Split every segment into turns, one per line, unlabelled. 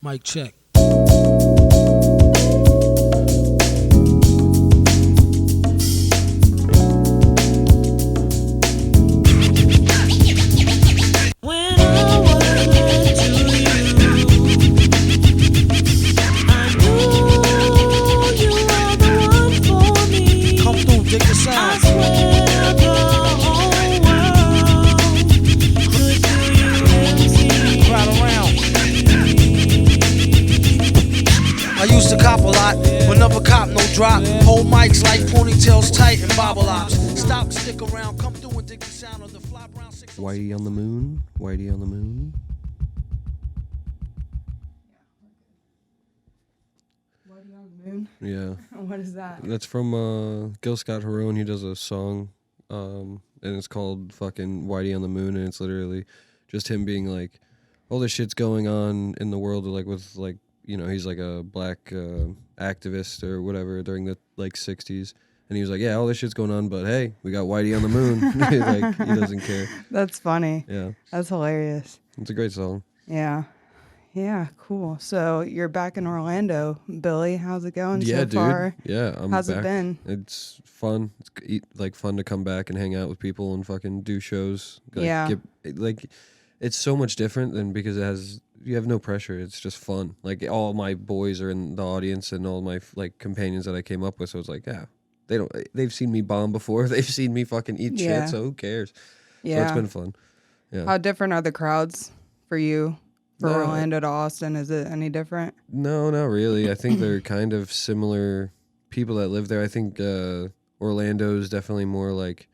Mic check. Drop, hold mics like ponytails tight and bobble ops. Stop, stick around, come through and dig the sound of the fly brown 6.
Whitey on the moon, Whitey on the moon.
Whitey on the moon?
Yeah.
What is that?
That's from Gil Scott-Heron. He does a song, and it's called fucking Whitey on the Moon, and it's literally just him being like, all this shit's going on in the world, like with like, you know, he's like a black activist or whatever during the like 60s. And he was like, yeah, all this shit's going on, but hey, we got Whitey on the moon. Like, he doesn't care.
That's funny.
Yeah.
That's hilarious.
It's a great song.
Yeah. Yeah, cool. So you're back in Orlando, Billy. How's it going so far?
Yeah, I'm
How's
back.
it been?
It's fun. It's like fun to come back and hang out with people and fucking do shows. Like,
yeah.
It's so much different than because you have no pressure. It's just fun. Like all my boys are in the audience and all my like companions that I came up with. So it's like, yeah, they've seen me bomb before. They've seen me fucking eat shit. So who cares?
Yeah.
So it's been fun. Yeah.
How different are the crowds for you? For Orlando to Austin, is it any different?
No, not really. I think they're kind of similar people that live there. I think Orlando is definitely more like,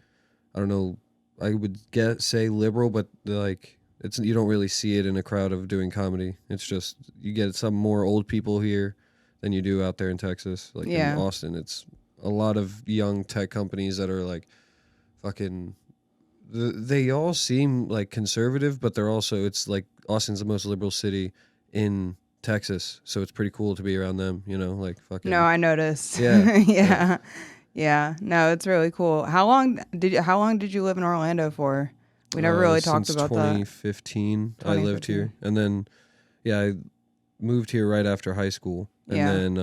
I don't know, I would say liberal, but like you don't really see it in a crowd of doing comedy. It's just you get some more old people here than you do out there in Texas. Like in Austin, it's a lot of young tech companies that are like fucking. They all seem like conservative, but they're also, it's like Austin's the most liberal city in Texas, so it's pretty cool to be around them, you know, like fucking.
No, I noticed.
Yeah.
Yeah. No, it's really cool. How long did you live in Orlando for? We never really talked about
2015, that. 2015. I lived here, and then I moved here right after high school, and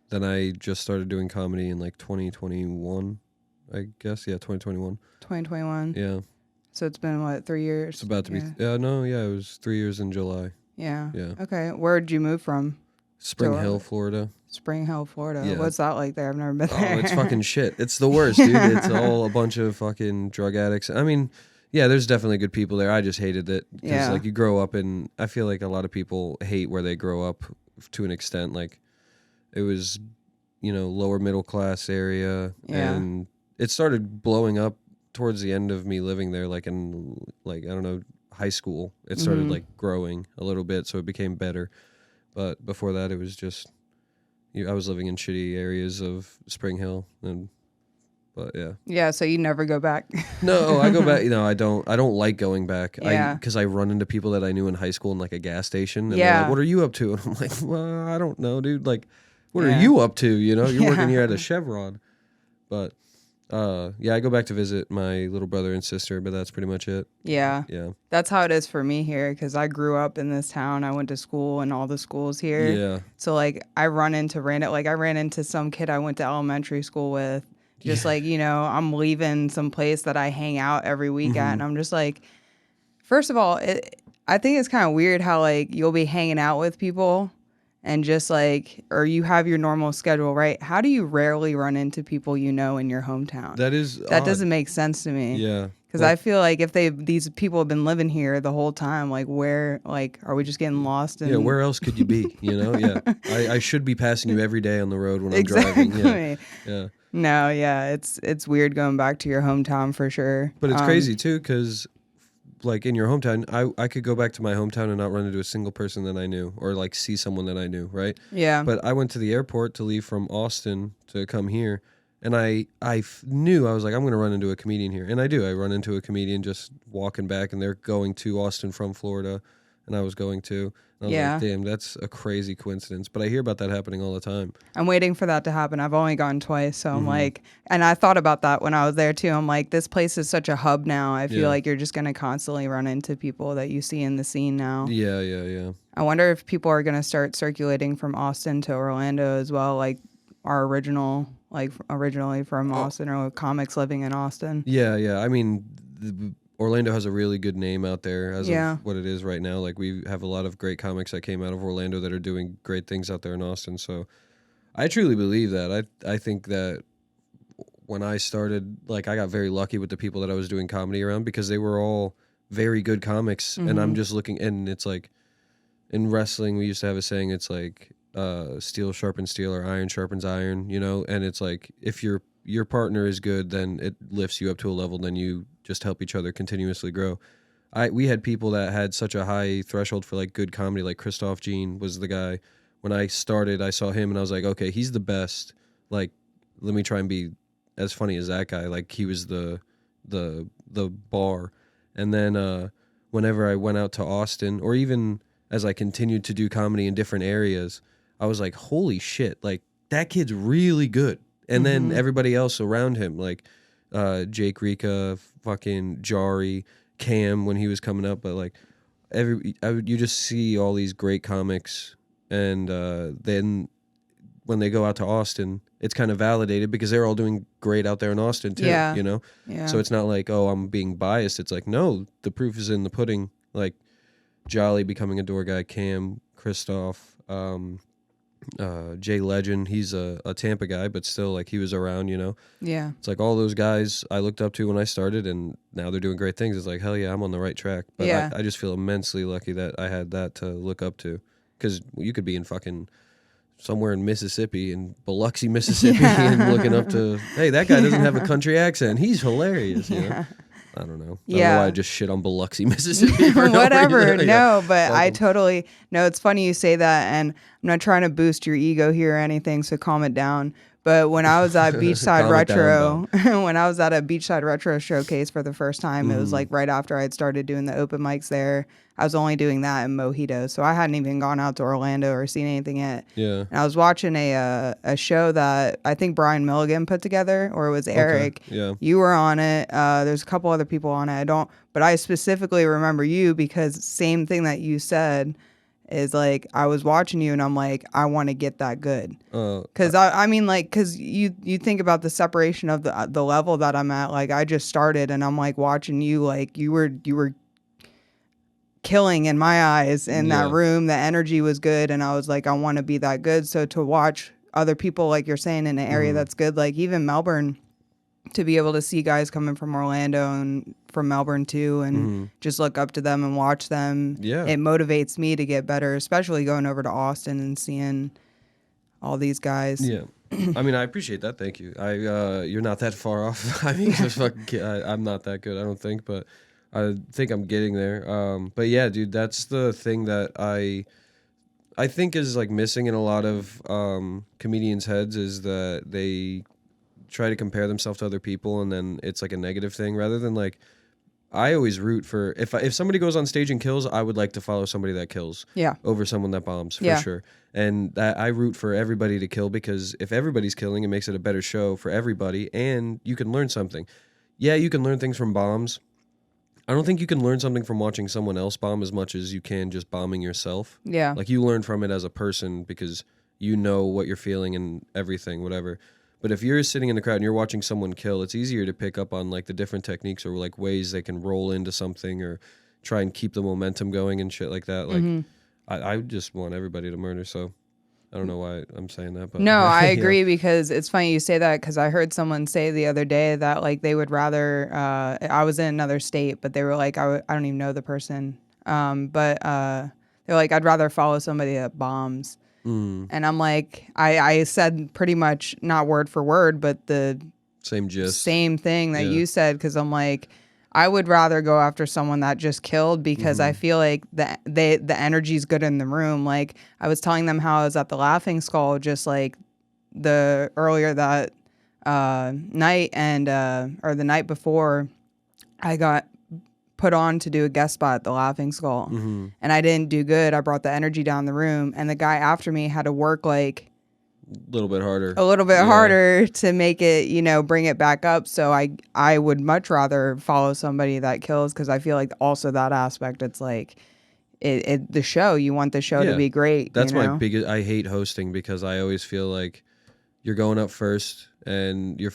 then I just started doing comedy in like 2021. I guess, 2021.
2021.
Yeah.
So it's been, what, 3 years?
It's about to be... it was 3 years in July.
Yeah.
Yeah.
Okay. Where'd you move from?
Spring Hill, Florida.
Spring Hill, Florida.
Yeah.
What's that like there? I've never been there.
Oh, it's fucking shit. It's the worst, dude. It's all a bunch of fucking drug addicts. I mean, yeah, there's definitely good people there. I just hated it. Because, like, you grow up and I feel like a lot of people hate where they grow up to an extent. Like, it was, you know, lower middle class area.
Yeah.
And it started blowing up towards the end of me living there, like in, like, I don't know, high school. It started like growing a little bit, so it became better. But before that, it was just, I was living in shitty areas of Spring Hill, but yeah.
Yeah, so you never go back.
No, I go back. You know, I don't like going back.
Yeah.
Because I run into people that I knew in high school in like a gas station. And they're like, what are you up to? And I'm like, well, I don't know, dude. Like, what are you up to? You know, you're working here at a Chevron. But I go back to visit my little brother and sister, but that's pretty much it.
Yeah.
Yeah.
That's how it is for me here, because I grew up in this town. I went to school in all the schools here.
Yeah.
So, like, I ran into some kid I went to elementary school with. Just like, you know, I'm leaving some place that I hang out every week at, and I'm just like, first of all, I think it's kind of weird how, like, you'll be hanging out with people and just like, or you have your normal schedule, right? How do you rarely run into people you know in your hometown?
That
odd. Doesn't make sense to me.
Yeah.
Because I feel like if these people have been living here the whole time, like where, like, are we just getting lost?
Yeah, where else could you be? You know, yeah. I should be passing you every day on the road when I'm driving. Yeah.
No, yeah, it's weird going back to your hometown for sure.
But it's crazy too, because like in your hometown, I could go back to my hometown and not run into a single person that I knew or like see someone that I knew, right?
Yeah.
But I went to the airport to leave from Austin to come here, and I knew, I was like, I'm going to run into a comedian here. And I do. I run into a comedian just walking back, and they're going to Austin from Florida, and I was going to. And I was like, damn, that's a crazy coincidence. But I hear about that happening all the time.
I'm waiting for that to happen. I've only gone twice, so I'm like, and I thought about that when I was there too. I'm like, this place is such a hub now. I feel like you're just going to constantly run into people that you see in the scene now.
Yeah.
I wonder if people are going to start circulating from Austin to Orlando as well, like our original, like originally from Austin, or comics living in Austin.
Yeah. I mean, Orlando has a really good name out there as
Yeah.
of what it is right now. Like, we have a lot of great comics that came out of Orlando that are doing great things out there in Austin. So I truly believe that. I think that when I started, like, I got very lucky with the people that I was doing comedy around because they were all very good comics. And I'm just looking, and it's like, in wrestling, we used to have a saying, it's like, steel sharpens steel or iron sharpens iron, you know? And it's like, if your partner is good, then it lifts you up to a level, then you just help each other continuously grow. We had people that had such a high threshold for like good comedy, like Christoph Jean was the guy. When I started, I saw him and I was like, okay, he's the best. Like, let me try and be as funny as that guy. Like, he was the bar. And then whenever I went out to Austin, or even as I continued to do comedy in different areas, I was like, holy shit, like, that kid's really good. And then everybody else around him, like Jake Rika, fucking Jari, Cam when he was coming up, but like you just see all these great comics, and then when they go out to Austin, it's kind of validated because they're all doing great out there in Austin too.
Yeah.
You know, so it's not like, oh, I'm being biased. It's like, no, the proof is in the pudding. Like Jolly becoming a door guy, Cam, Christoph, Jay Legend, he's a Tampa guy, but still, like, he was around, you know?
Yeah.
It's like all those guys I looked up to when I started, and now they're doing great things. It's like, hell yeah, I'm on the right track. But
Yeah.
I just feel immensely lucky that I had that to look up to. Because you could be in fucking somewhere in Mississippi, in Biloxi, Mississippi, and looking up to, hey, that guy doesn't have a country accent. He's hilarious, you know? I don't know. I don't know why I just shit on Biloxi, Mississippi. For
Whatever.
no reason.
But I totally no. It's funny you say that, and I'm not trying to boost your ego here or anything. So calm it down. But when I was at Beachside Retro, when I was at a Beachside Retro showcase for the first time, it was like right after I'd started doing the open mics there. I was only doing that in Mojito, so I hadn't even gone out to Orlando or seen anything yet.
Yeah.
And I was watching a show that I think Brian Milligan put together, or it was Eric.
Okay. Yeah.
You were on it. There's a couple other people on it. But I specifically remember you because same thing that you said is like, I was watching you and I'm like, I want to get that good. Cause I mean, like, cause you think about the separation of the level that I'm at. Like, I just started and I'm like watching you, like you were killing in my eyes in that room. The energy was good. And I was like, I want to be that good. So to watch other people, like you're saying, in an area that's good, like even Melbourne, to be able to see guys coming from Orlando and from Melbourne too, and just look up to them and watch them.
Yeah.
It motivates me to get better, especially going over to Austin and seeing all these guys.
Yeah. I mean, I appreciate that. Thank you. You're not that far off. I mean, just fucking I'm not that good, I don't think, but I think I'm getting there. But yeah, dude, that's the thing that I think is like missing in a lot of comedians' heads, is that they try to compare themselves to other people, and then it's like a negative thing, rather than like, I always root for, if somebody goes on stage and kills, I would like to follow somebody that kills over someone that bombs, for sure. And that I root for everybody to kill, because if everybody's killing, it makes it a better show for everybody, and you can learn something. Yeah, you can learn things from bombs. I don't think you can learn something from watching someone else bomb as much as you can just bombing yourself.
Yeah.
Like, you learn from it as a person because you know what you're feeling and everything, whatever. But if you're sitting in the crowd and you're watching someone kill, it's easier to pick up on like the different techniques, or like ways they can roll into something, or try and keep the momentum going and shit like that. Like, I just want everybody to murder. So I don't know why I'm saying that, but
no, I agree, because it's funny you say that, because I heard someone say the other day that like they would rather, I was in another state, but they were like, I don't even know the person. But they're like, I'd rather follow somebody that bombs. And I'm like, I said pretty much, not word for word, but the
same gist,
same thing that you said, because I'm like, I would rather go after someone that just killed, because I feel like the energy's good in the room. Like, I was telling them how I was at the Laughing Skull just like the earlier that night, and or the night before, I got put on to do a guest spot at the Laughing Skull, and I didn't do good. I brought the energy down the room, and the guy after me had to work like
a little bit
harder to make it, you know, bring it back up. So I would much rather follow somebody that kills, because I feel like also that aspect, it's like, the show. You want the show to be great.
That's
you know?
my biggest. I hate hosting because I always feel like you're going up first and you're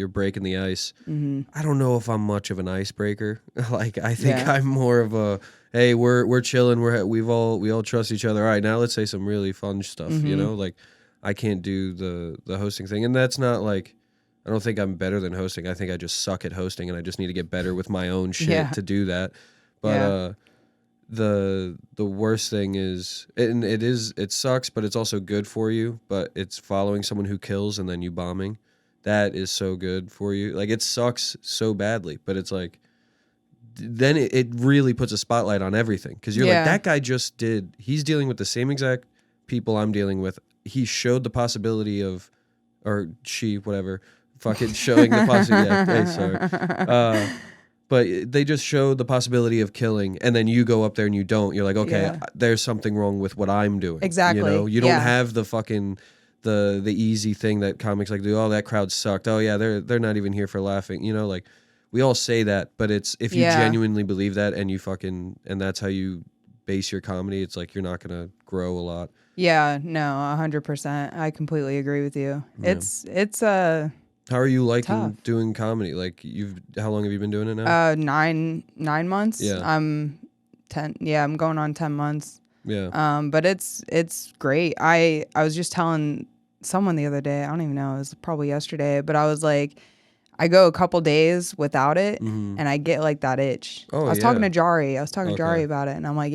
breaking the ice.
Mm-hmm.
I don't know if I'm much of an icebreaker. Like I think
Yeah.
I'm more of a hey, we're chilling. We all trust each other. All right, now let's say some really fun stuff.
Mm-hmm.
You know, like I can't do the hosting thing, and that's not like I don't think I'm better than hosting. I think I just suck at hosting, and I just need to get better with my own shit
Yeah.
to do that. But
Yeah.
the worst thing is, and it sucks, but it's also good for you. But it's following someone who kills and then you bombing. That is so good for you. Like it sucks so badly, but it's like then it really puts a spotlight on everything because you're like that guy just did. He's dealing with the same exact people I'm dealing with. He showed the possibility of, or she, whatever, fucking showing the possibility. Yeah, hey, sorry. But they just showed the possibility of killing, and then you go up there and you don't. You're like, okay, there's something wrong with what I'm doing.
Exactly.
You know, you don't have the fucking the easy thing that comics like do. Oh, that crowd sucked. Oh yeah, they're not even here for laughing. You know, like we all say that, but it's if you genuinely believe that and you fucking and that's how you base your comedy. It's like you're not gonna grow a lot.
Yeah, no, 100%. I completely agree with you.
Yeah.
It's
How are you liking
tough.
doing comedy? Like how long have you been doing it now?
9 months.
Yeah.
I'm 10. Yeah, I'm going on 10 months.
Yeah.
But it's great. I was just telling someone the other day. I don't even know. It was probably yesterday. But I was like, I go a couple days without it, and I get like that itch.
Oh,
I was talking to Jari. I was talking to Jari about it, and I'm like,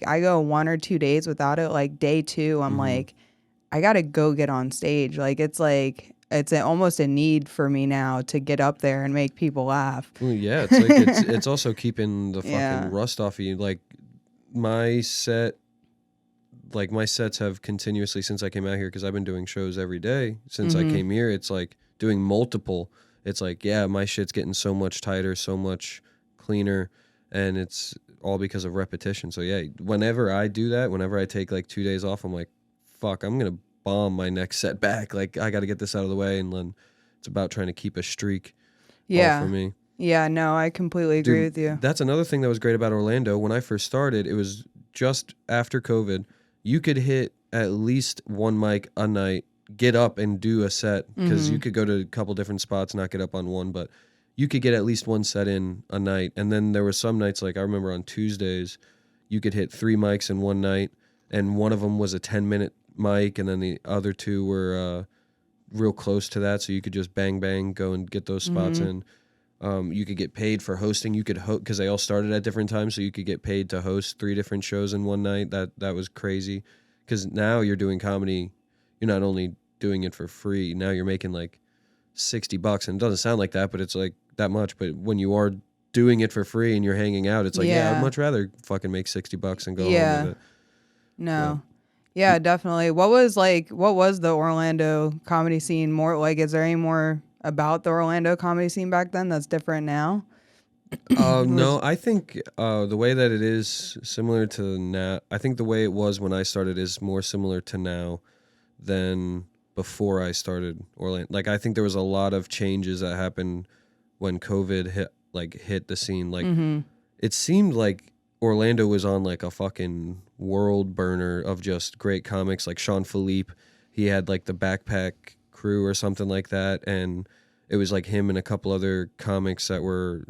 I go 1 or 2 days without it. Like day 2, I'm like, I gotta go get on stage. It's almost a need for me now to get up there and make people laugh.
Well, yeah, it's like it's also keeping the fucking rust off of you. Like my sets have continuously since I came out here because I've been doing shows every day since I came here. It's like doing multiple. It's like my shit's getting so much tighter, so much cleaner, and it's all because of repetition. So yeah, whenever I do that, whenever I take like 2 days off, I'm like, fuck, I'm gonna bomb my next set back. Like I got to get this out of the way, and then it's about trying to keep a streak.
Yeah,
all for me.
Yeah, no, I completely agree with you.
That's another thing that was great about Orlando. When I first started, it was just after COVID. You could hit at least one mic a night, get up and do a set because you could go to a couple different spots, not get up on one, but you could get at least one set in a night. And then there were some nights, like I remember on Tuesdays, you could hit 3 mics in one night, and one of them was a 10-minute mic, and then the other 2 were real close to that, so you could just bang go and get those spots in. You could get paid for hosting. You could because they all started at different times, so you could get paid to host 3 different shows in one night. That was crazy. Because now you're doing comedy, you're not only doing it for free. Now you're making like $60, and it doesn't sound like that, but it's like that much. But when you are doing it for free and you're hanging out, it's like I'd much rather fucking make $60 and go home with it.
No. Yeah, definitely. What was the Orlando comedy scene more like? Is there any more about the Orlando comedy scene back then that's different now?
No, I think the way that it is similar to now. I think the way it was when I started is more similar to now than before I started Orlando. Like I think there was a lot of changes that happened when COVID hit the scene. Like it seemed like Orlando was on like a fucking world burner of just great comics. Like Sean Philippe, he had like the Backpack Crew or something like that, and it was like him and a couple other comics that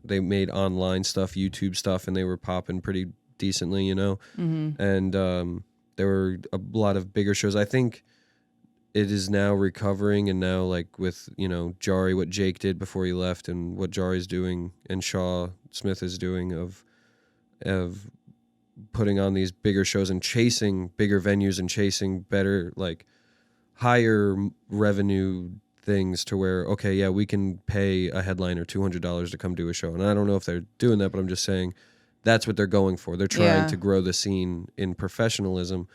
they made online stuff, YouTube stuff, and they were popping pretty decently, you know? And there were a lot of bigger shows. I think it is now recovering, and now like with, you know, Jari, what Jake did before he left and what Jari's doing and Shaw Smith is doing of putting on these bigger shows and chasing bigger venues and chasing better, like higher revenue things to where, okay, yeah, we can pay a headliner $200 to come do a show. And I don't know if they're doing that, but I'm just saying that's what they're going for. They're trying to grow the scene in professionalism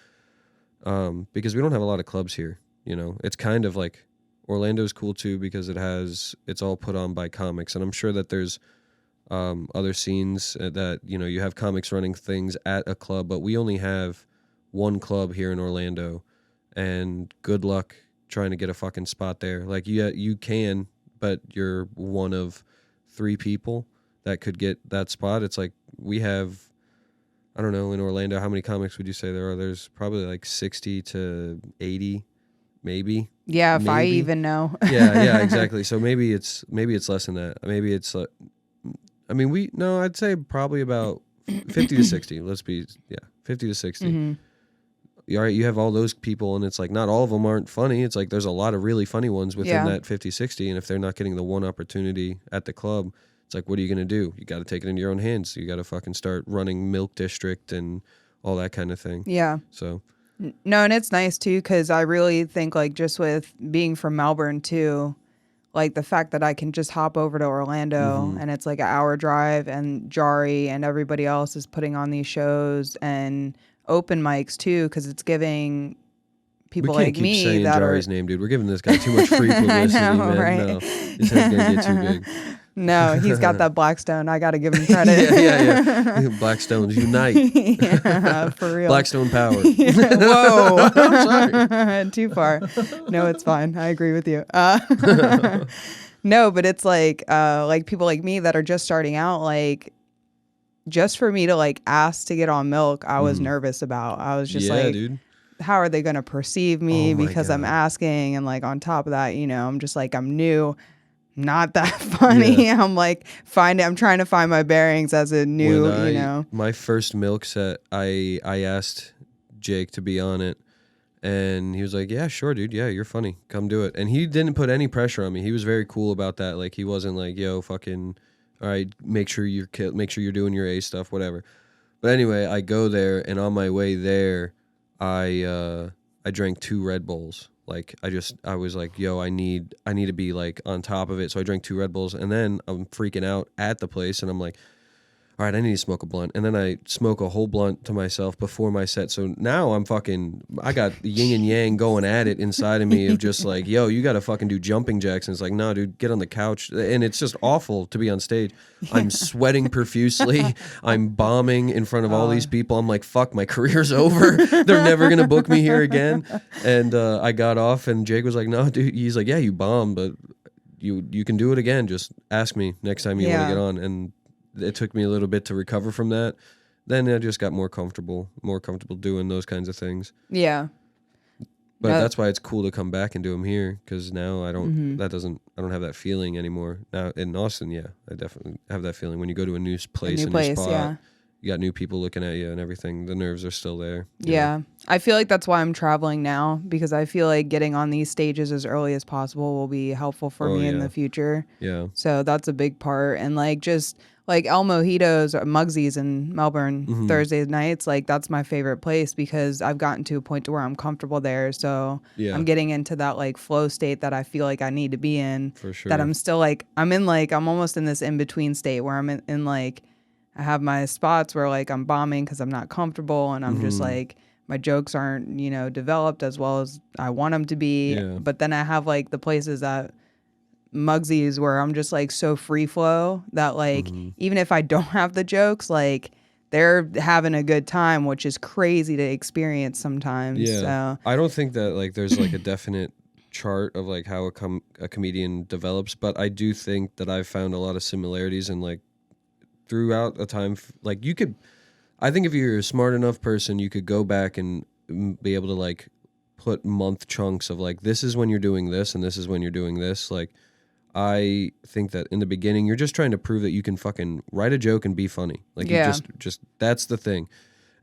because we don't have a lot of clubs here. You know, it's kind of like Orlando's cool too because it's all put on by comics. And I'm sure that there's other scenes that, you know, you have comics running things at a club, but we only have one club here in Orlando, and good luck trying to get a fucking spot there. Like you can, but you're one of 3 people that could get that spot. It's like we have, I don't know, in Orlando, how many comics would you say there are? There's probably like 60 to 80, maybe.
Yeah, if I
Maybe.
even know.
Yeah, exactly. So maybe it's less than that. Maybe it's I'd say probably about 50 to 60. 50 to 60.
Mm-hmm.
All right, you have all those people, and it's like not all of them aren't funny. It's like there's a lot of really funny ones within that 50, 60, and if they're not getting the one opportunity at the club, it's like, what are you going to do? You got to take it into your own hands. You got to fucking start running Milk District and all that kind of thing.
Yeah.
So.
No, and it's nice too, because I really think like just with being from Melbourne too, like the fact that I can just hop over to Orlando and it's like an hour drive, and Jari and everybody else is putting on these shows and open mics too, because it's giving people
like
me
keep saying
that
Jari's name, dude. We're giving this guy too much free publicity,
I know,
man.
right?
No, his head's gonna get too big.
No, he's got that Blackstone. I got to give him credit.
yeah. Blackstones unite.
Yeah, for real.
Blackstone power.
Whoa.
I'm sorry.
Too far. No, it's fine. I agree with you. No, but it's like people like me that are just starting out, like just for me to like ask to get on Milk, I was nervous about. I was just
Dude.
How are they going to perceive me because I'm
God.
asking? And like on top of that, I'm just like, I'm new. Not that funny.
Yeah.
I'm trying to find my bearings as a new,
My first Milk set, I asked Jake to be on it, and he was like, "Yeah, sure, dude. Yeah, you're funny. Come do it." And he didn't put any pressure on me. He was very cool about that. Like he wasn't like, "Yo, fucking, all right, make sure you're doing your A stuff, whatever." But anyway, I go there, and on my way there, I drank 2 Red Bulls. Like I was like, yo, I need to be like on top of it. So I drank 2 Red Bulls, and then I'm freaking out at the place, and I'm like, all right, I need to smoke a blunt. And then I smoke a whole blunt to myself before my set. So now I got yin and yang going at it inside of me of just like, yo, you got to fucking do jumping jacks. And it's like, no, dude, get on the couch. And it's just awful to be on stage. I'm sweating profusely. I'm bombing in front of all these people. I'm like, fuck, my career's over. They're never going to book me here again. And I got off, and Jake was like, no, dude. He's like, yeah, you bombed, but you can do it again. Just ask me next time you want to get on. And it took me a little bit to recover from that. Then I just got more comfortable doing those kinds of things.
Yeah.
But that's why it's cool to come back and do them here, because now I don't have that feeling anymore. Now in Austin, I definitely have that feeling when you go to a new place, new spot. You got new people looking at you and everything. The nerves are still there.
Yeah. I feel like that's why I'm traveling now, because I feel like getting on these stages as early as possible will be helpful for me in the future.
Yeah.
So that's a big part. And like just like El Mojito's or Mugsy's in Melbourne Thursday nights, like that's my favorite place because I've gotten to a point to where I'm comfortable there. So I'm getting into that like flow state that I feel like I need to be in.
For sure.
That I'm still like, I'm almost in this in-between state where I'm in like, I have my spots where like I'm bombing because I'm not comfortable, and I'm just like, my jokes aren't, developed as well as I want them to be.
Yeah.
But then I have like the places that Mugsy's where I'm just like so free flow that like even if I don't have the jokes, like they're having a good time, which is crazy to experience sometimes.
Yeah.
So.
I don't think that like there's like a definite chart of like how a comedian develops, but I do think that I've found a lot of similarities and like throughout a time, like I think if you're a smart enough person, you could go back and be able to like put month chunks of like, this is when you're doing this and this is when you're doing this. Like, I think that in the beginning, you're just trying to prove that you can fucking write a joke and be funny. Like, you just that's the thing.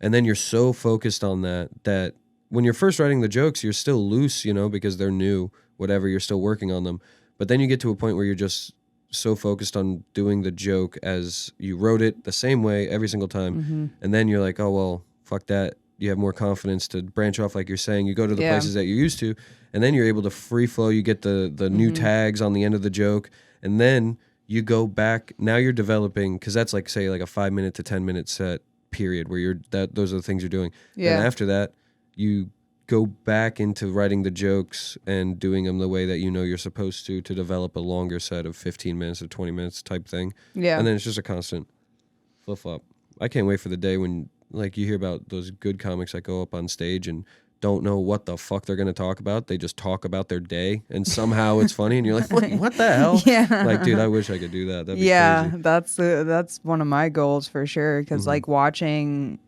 And then you're so focused on that when you're first writing the jokes, you're still loose, because they're new, whatever, you're still working on them. But then you get to a point where you're just so focused on doing the joke as you wrote it the same way every single time. And then you're like, oh, well, fuck that. You have more confidence to branch off, like you're saying. You go to the places that you're used to, and then you're able to free flow. You get the new tags on the end of the joke, and then you go back. Now you're developing, because that's like, say, like a 5-minute to 10-minute set period where those are the things you're doing.
Yeah.
And after that, you go back into writing the jokes and doing them the way that you're supposed to develop a longer set of 15 minutes or 20 minutes type thing. Yeah. And then it's just a constant flip-flop. I can't wait for the day when, like, you hear about those good comics that go up on stage and don't know what the fuck they're going to talk about. They just talk about their day, and somehow it's funny, and you're like, what the hell?
Yeah.
Like, dude, I wish I could do that. That'd be crazy.
That's one of my goals for sure, because, like, watching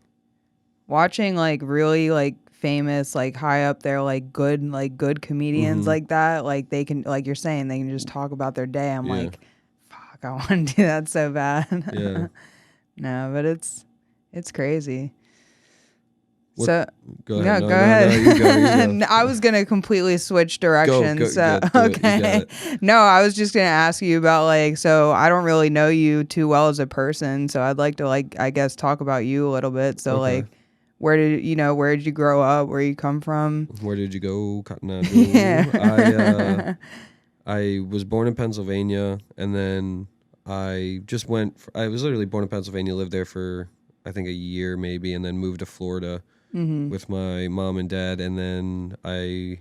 watching like really like famous, like high up there, like good comedians like that, like they can, like you're saying, they can just talk about their day. I'm
Yeah.
like, fuck, I want to do that so bad.
Yeah.
No, but it's crazy.
What-
So
Go
yeah,
ahead.
go
No,
ahead.
you go.
And I was gonna completely switch directions.
Go,
So
yeah, do it. You got
okay.
it.
No, I was just gonna ask you about like, so I don't really know you too well as a person, so I'd like to like, I guess, talk about you a little bit. So
Okay.
like, where did you grow up? Where you come from?
Where did you go, Cotton Eye Joe?
Yeah.
I was born in Pennsylvania, and then I just I was literally born in Pennsylvania, lived there for I think a year maybe, and then moved to Florida with my mom and dad, and then I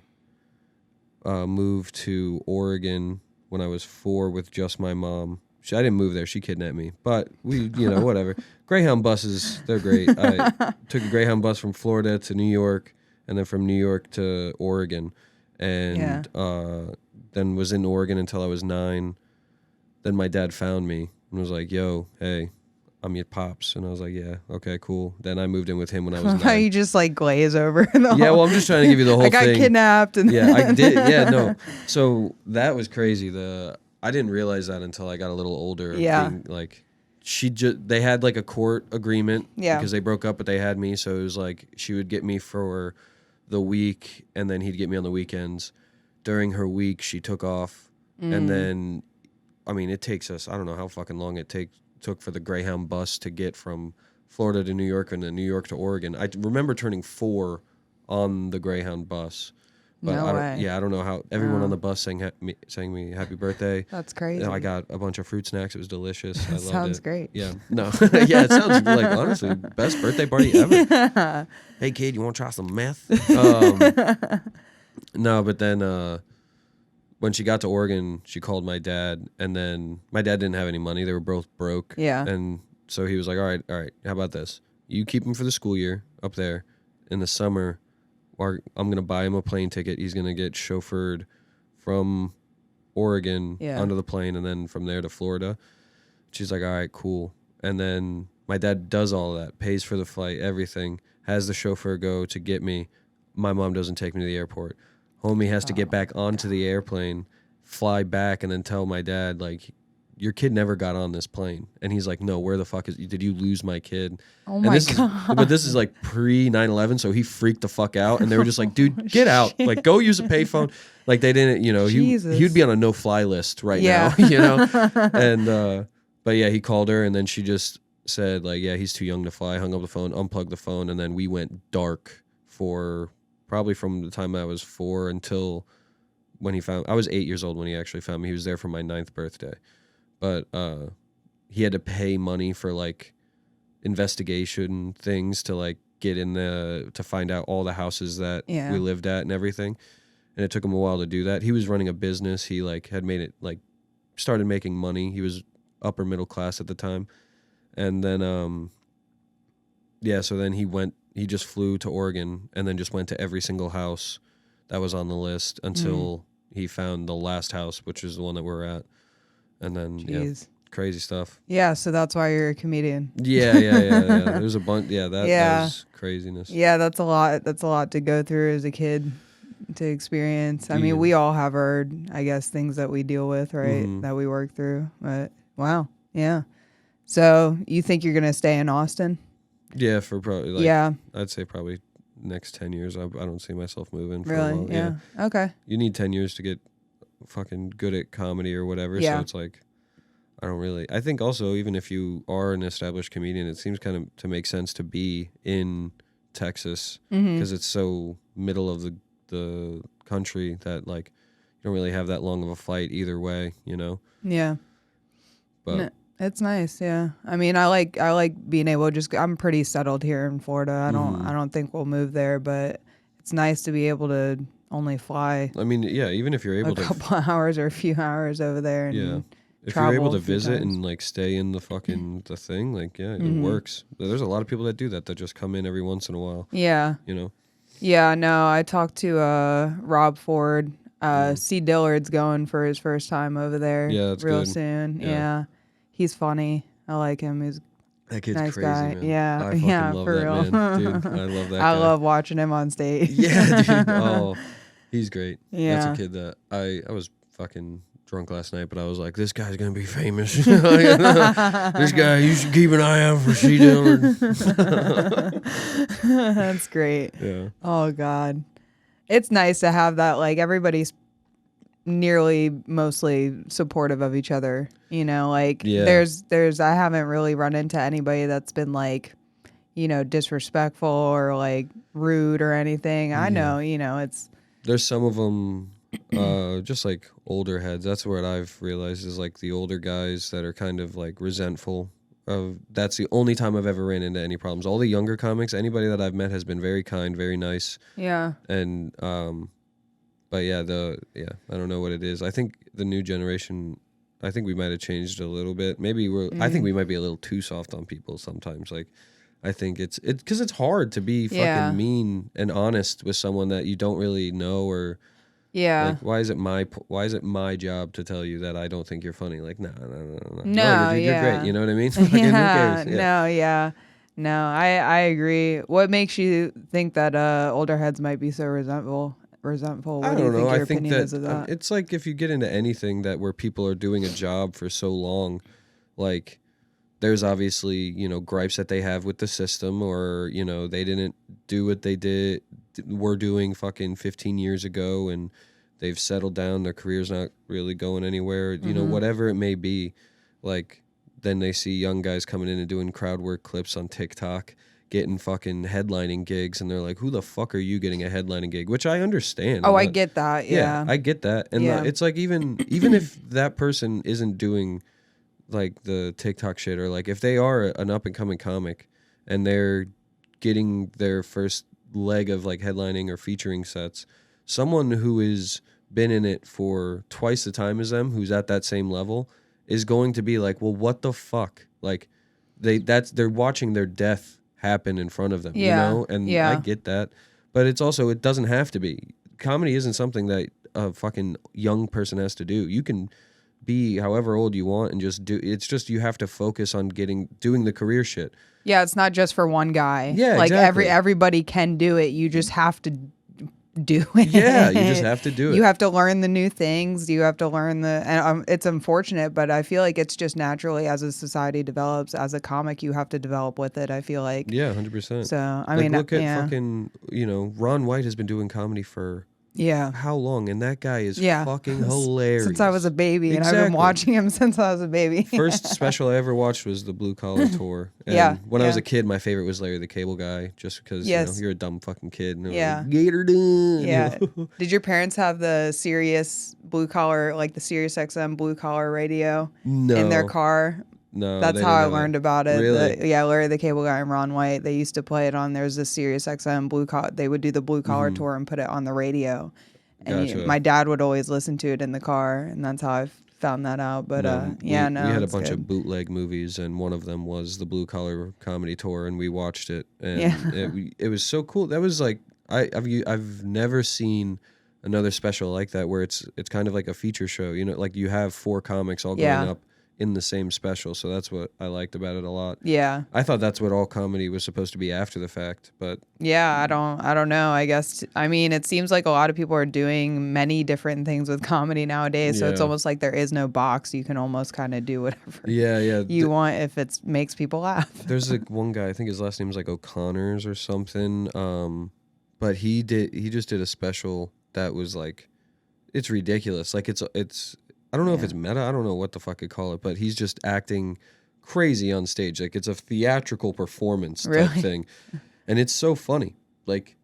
moved to Oregon when I was 4 with just my mom. I didn't move there; she kidnapped me. But we, whatever. Greyhound buses, they're great. I took a Greyhound bus from Florida to New York, and then from New York to Oregon, and then was in Oregon until I was 9. Then my dad found me and was like, "Yo, hey, I'm your pops," and I was like, "Yeah, okay, cool." Then I moved in with him when I was 9.
You just like glaze over.
Yeah, well, I'm just trying to give you the whole
I got
thing.
kidnapped. And
Yeah, I did. Yeah, no. So that was crazy. I didn't realize that until I got a little older.
Yeah.
Like, they had like a court agreement.
Yeah.
Because they broke up, but they had me. So it was like she would get me for the week, and then he'd get me on the weekends. During her week, she took off, and then, I mean, it takes us. I don't know how fucking long it took for the Greyhound bus to get from Florida to New York and then New York to Oregon. I remember turning 4 on the Greyhound bus. But
No way.
I don't know how everyone on the bus sang me happy birthday.
That's crazy.
I got a bunch of fruit snacks. It was delicious. I loved
Sounds
it.
great.
Yeah. No. Yeah, it sounds like, honestly, best birthday party ever.
Yeah.
Hey kid, you want to try some meth? No, but then when she got to Oregon, she called my dad, and then my dad didn't have any money. They were both broke.
Yeah.
And so he was like, all right, how about this? You keep him for the school year up there. In the summer, I'm going to buy him a plane ticket. He's going to get chauffeured from Oregon onto the plane, and then from there to Florida. She's like, all right, cool. And then my dad does all of that, pays for the flight, everything, has the chauffeur go to get me. My mom doesn't take me to the airport. Homie has to get back onto the airplane, fly back, and then tell my dad, like, your kid never got on this plane. And he's like, no, where the fuck did you lose my kid?
Oh my
God. But this is like pre 9/11, so he freaked the fuck out. And they were just like, dude, get out. Like, go use a payphone. Like, they didn't, he would be on a no-fly list right now, And, but yeah, he called her, and then she just said, like, yeah, he's too young to fly, hung up the phone, unplugged the phone, and then we went dark for probably from the time I was 4 until when I was 8 years old when he actually found me. He was there for my 9th birthday. But he had to pay money for like investigation things to like get in to find out all the houses that we lived at and everything. And it took him a while to do that. He was running a business. He like had made it, like started making money. He was upper middle class at the time. And then so then he just flew to Oregon and then just went to every single house that was on the list until he found the last house, which is the one that we're at. And then, crazy stuff.
Yeah, so that's why you're a comedian.
Yeah. There's a bunch. Yeah, that was craziness.
Yeah, that's a lot. That's a lot to go through as a kid to experience. I mean, we all have our, I guess, things that we deal with, right? That we work through. But wow, yeah. So you think you're gonna stay in Austin?
Yeah, for probably. I'd say probably next 10 years. I don't see myself moving. For a while.
Yeah. Okay.
You need 10 years to get fucking good at comedy or whatever. So it's like, I think also, even if you are an established comedian, it seems kind of to make sense to be in Texas because it's so middle of the country that like you don't really have that long of a flight either way,
Yeah.
But
it's nice. Yeah. I mean, I like being able to I'm pretty settled here in Florida. I don't think we'll move there, but it's nice to be able to only fly.
I mean, yeah, even if you're able
a couple hours or a few hours over there. And
if you're able to visit and like stay in the fucking the thing, like it works. There's a lot of people that do that just come in every once in a while.
Yeah. Yeah, no, I talked to Rob Ford. C. Dillard's going for his first time over there.
Yeah, that's
real
good.
soon. Yeah. He's funny. I like him. He's
That kid's
Nice
crazy,
guy.
man.
Yeah.
I fucking
Yeah,
love
for
that
real.
man, dude. I love that
I
guy.
love watching him on stage.
Yeah, dude. Oh, he's great. That's a
Yeah.
kid that I was fucking drunk last night, but I was like, this guy's gonna be famous. This guy, you should keep an eye out for C. Dillard.
That's great.
Yeah.
Oh God. It's nice to have that, like, everybody's nearly mostly supportive of each other. You know, like
Yeah.
there's I haven't really run into anybody that's been like, you know, disrespectful or like rude or anything. I know, you know, it's
There's some of them, just like older heads. That's what I've realized is like the older guys that are kind of like resentful. That's the only time I've ever ran into any problems. All the younger comics, anybody that I've met has been very kind, very nice.
yeah.
And but yeah, I don't know what it is. I think the new generation, I think we might have changed a little bit. Maybe I think we might be a little too soft on people sometimes. Like, I think it's because it's hard to be fucking mean and honest with someone that you don't really know, or like, why is it my job to tell you that I don't think you're funny? Like, no, you're great. You know what I mean? Fucking who cares?
No, I agree. What makes you think that older heads might be so resentful? What
I
do you
don't know.
think your
I think
opinion is of
that
that?
it's like if you get into anything that where people are doing a job for so long, like there's obviously, you know, gripes that they have with the system, or, you know, they didn't do what they were doing fucking 15 years ago, and they've settled down, their career's not really going anywhere, you know, whatever it may be. Like, then they see young guys coming in and doing crowd work clips on TikTok, getting fucking headlining gigs, and they're like, who the fuck are you getting a headlining gig? Which I understand.
Oh, I get that. Yeah.
I get that. And it's like, even if that person isn't doing like the TikTok shit, or like if they are an up and coming comic and they're getting their first leg of like headlining or featuring sets, someone who has been in it for twice the time as them, who's at that same level, is going to be like, well, what the fuck? Like they're watching their death happen in front of them, you know? And I get that. But it's also, it doesn't have to be. Comedy isn't something that a fucking young person has to do. You can be however old you want and just do. It's just, you have to focus on doing the career shit.
Yeah, it's not just for one guy.
Yeah,
like
exactly.
everybody can do it. You just have to do it.
Yeah, you just have to do it.
You have to learn the new things. You have to learn and it's unfortunate, but I feel like it's just naturally, as a society develops, as a comic, you have to develop with it. I feel like.
Yeah, 100%.
So I mean,
look at fucking, you know, Ron White has been doing comedy for how long? And that guy is fucking hilarious.
Since I was a baby, and I've been watching him since I was a baby.
First special I ever watched was the Blue Collar Tour. And when I was a kid, my favorite was Larry the Cable Guy, just because you know, you're a dumb fucking kid. And like, Gator done.
Yeah. Did your parents have the Sirius Blue Collar, like the Sirius XM Blue Collar radio in their car?
No,
that's how I learned about it.
Really?
Larry the Cable Guy and Ron White. They used to play it on. There's a Sirius XM Blue Collar. They would do the Blue Collar Tour and put it on the radio. And my dad would always listen to it in the car, and that's how I found that out. But
we had a bunch of bootleg movies, and one of them was the Blue Collar Comedy Tour, and we watched it, and it was so cool. That was like I've never seen another special like that, where it's kind of like a feature show. You know, like you have 4 comics all going up in the same special. So that's what I liked about it a lot.
Yeah.
I thought that's what all comedy was supposed to be after the fact, but
yeah, I don't know. I guess, I mean, it seems like a lot of people are doing many different things with comedy nowadays. So it's almost like there is no box. You can almost kind of do whatever you want if it makes people laugh.
There's like one guy, I think his last name is like O'Connors or something. But he just did a special that was like, it's ridiculous. Like it's I don't know if it's meta. I don't know what the fuck you call it, but he's just acting crazy on stage. Like it's a theatrical performance type thing. And it's so funny. Like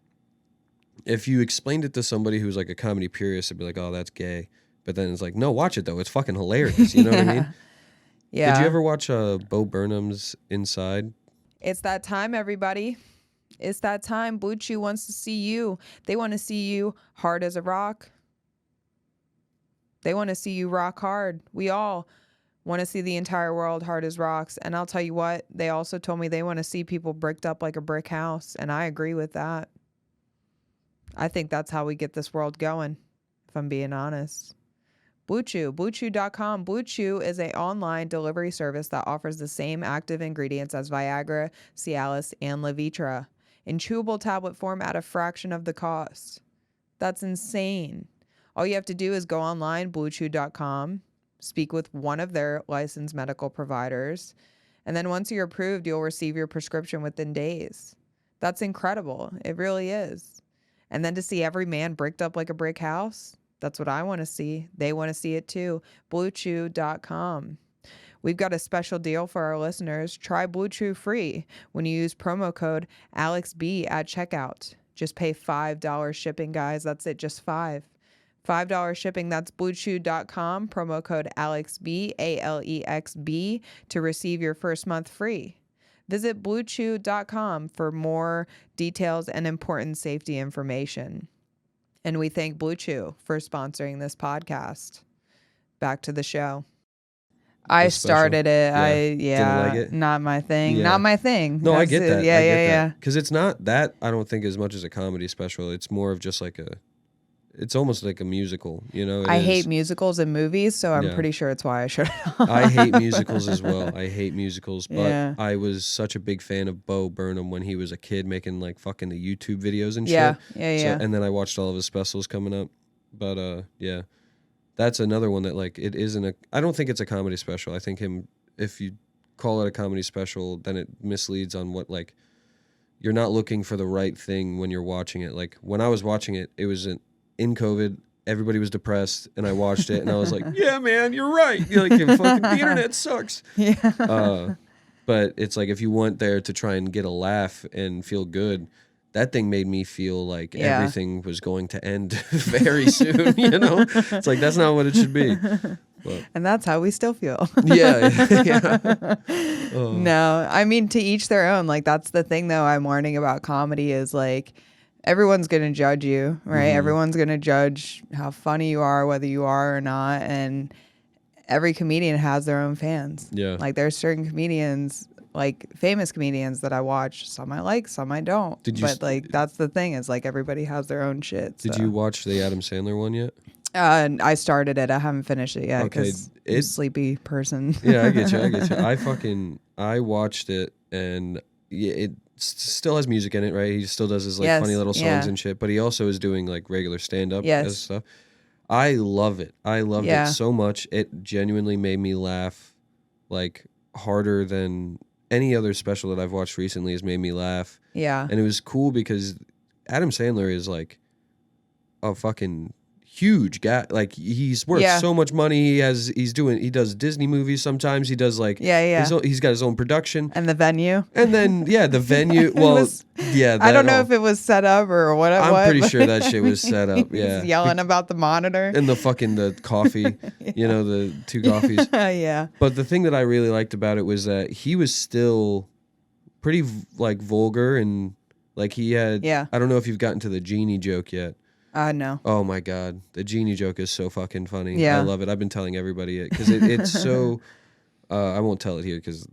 if you explained it to somebody who's like a comedy purist, it'd be like, oh, that's gay. But then it's like, no, watch it though. It's fucking hilarious. You know what I mean?
Yeah.
Did you ever watch Bo Burnham's Inside?
It's that time, everybody. It's that time. Blue Chew wants to see you. They want to see you hard as a rock. They want to see you rock hard. We all want to see the entire world hard as rocks. And I'll tell you what, they also told me they want to see people bricked up like a brick house. And I agree with that. I think that's how we get this world going, if I'm being honest. Blue Chew, BlueChew.com. Blue Chew is an online delivery service that offers the same active ingredients as Viagra, Cialis, and Levitra in chewable tablet form at a fraction of the cost. That's insane. All you have to do is go online, BlueChew.com, speak with one of their licensed medical providers, and then once you're approved, you'll receive your prescription within days. That's incredible. It really is. And then to see every man bricked up like a brick house, that's what I want to see. They want to see it too. BlueChew.com. We've got a special deal for our listeners. Try Blue Chew free when you use promo code AlexB at checkout. Just pay $5 shipping, guys. That's it, just $5 shipping. That's BlueChew.com, promo code AlexB, ALEXB, to receive your first month free. Visit BlueChew.com for more details and important safety information. And we thank Blue Chew for sponsoring this podcast. Back to the show. I started it.
Didn't like it?
Not my thing.
Yeah.
Not my thing.
No, I get that.
Yeah.
Because it's not that, I don't think, as much as a comedy special. It's more of just like it's almost like a musical, you know?
I hate musicals and movies, so I'm pretty sure it's why I shut it off.
I hate musicals as well. I hate musicals, but I was such a big fan of Bo Burnham when he was a kid making like fucking the YouTube videos and shit.
Yeah.
And then I watched all of his specials coming up. But yeah, that's another one that like it isn't I don't think it's a comedy special. I think if you call it a comedy special, then it misleads on what like you're not looking for the right thing when you're watching it. Like when I was watching it, it was in COVID, everybody was depressed, and I watched it, and I was like, "Yeah, man, you're right. You're like, the internet sucks."
Yeah.
But it's like if you went there to try and get a laugh and feel good, that thing made me feel like everything was going to end very soon. You know, it's like that's not what it should be. But,
and that's how we still feel.
yeah.
No, I mean, to each their own. Like that's the thing, though. I'm learning about comedy is like. Everyone's going to judge you, right?
Mm-hmm.
Everyone's going to judge how funny you are, whether you are or not. And every comedian has their own fans.
Yeah.
Like there's certain comedians, like famous comedians that I watch. Some I like, some I don't. But like that's the thing is like everybody has their own shit.
Did you watch the Adam Sandler one yet?
I started it. I haven't finished it yet because I'm a sleepy person.
Yeah, I get you. I watched it and it still has music in it, right? He still does his like funny little songs and shit, but he also is doing like regular stand-up as stuff. I love it. I loved it so much. It genuinely made me laugh like harder than any other special that I've watched recently has made me laugh.
Yeah.
And it was cool because Adam Sandler is like a fucking huge guy. Like he's worth so much money. He does Disney movies sometimes. He does like he's got his own production
and the venue.
And then the venue. Well,
I don't know if it was set up or what.
I'm pretty sure that shit was set up. Yeah,
he's yelling about the monitor
and the coffee. You know, the two coffees.
Yeah.
But the thing that I really liked about it was that he was still pretty like vulgar and like he had.
Yeah.
I don't know if you've gotten to the genie joke yet.
No.
Oh my God. The genie joke is so fucking funny.
Yeah.
I love it. I've been telling everybody it because it's so, I won't tell it here because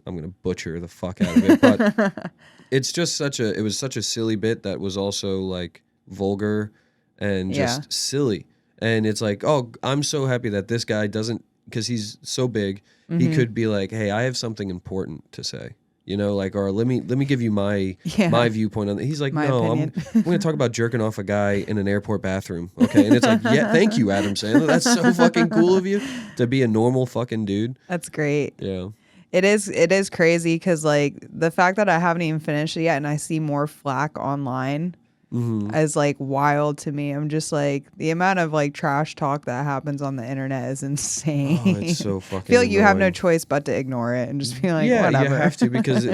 I'm going to butcher the fuck out of it. But it's just it was such a silly bit that was also like vulgar and just silly. And it's like, oh, I'm so happy that this guy doesn't, because he's so big, he could be like, hey, I have something important to say. You know, like, or let me give you my viewpoint on it. He's like, no, I'm going to talk about jerking off a guy in an airport bathroom. Okay. And it's like, yeah, thank you, Adam Sandler. That's so fucking cool of you to be a normal fucking dude.
That's great.
Yeah.
It is crazy because like the fact that I haven't even finished it yet and I see more flack online is like wild to me. I'm just like, the amount of like trash talk that happens on the internet is insane.
Oh, it's so fucking
I feel like you have no
annoying.
choice but to ignore it and just be like,
yeah,
whatever.
you have to because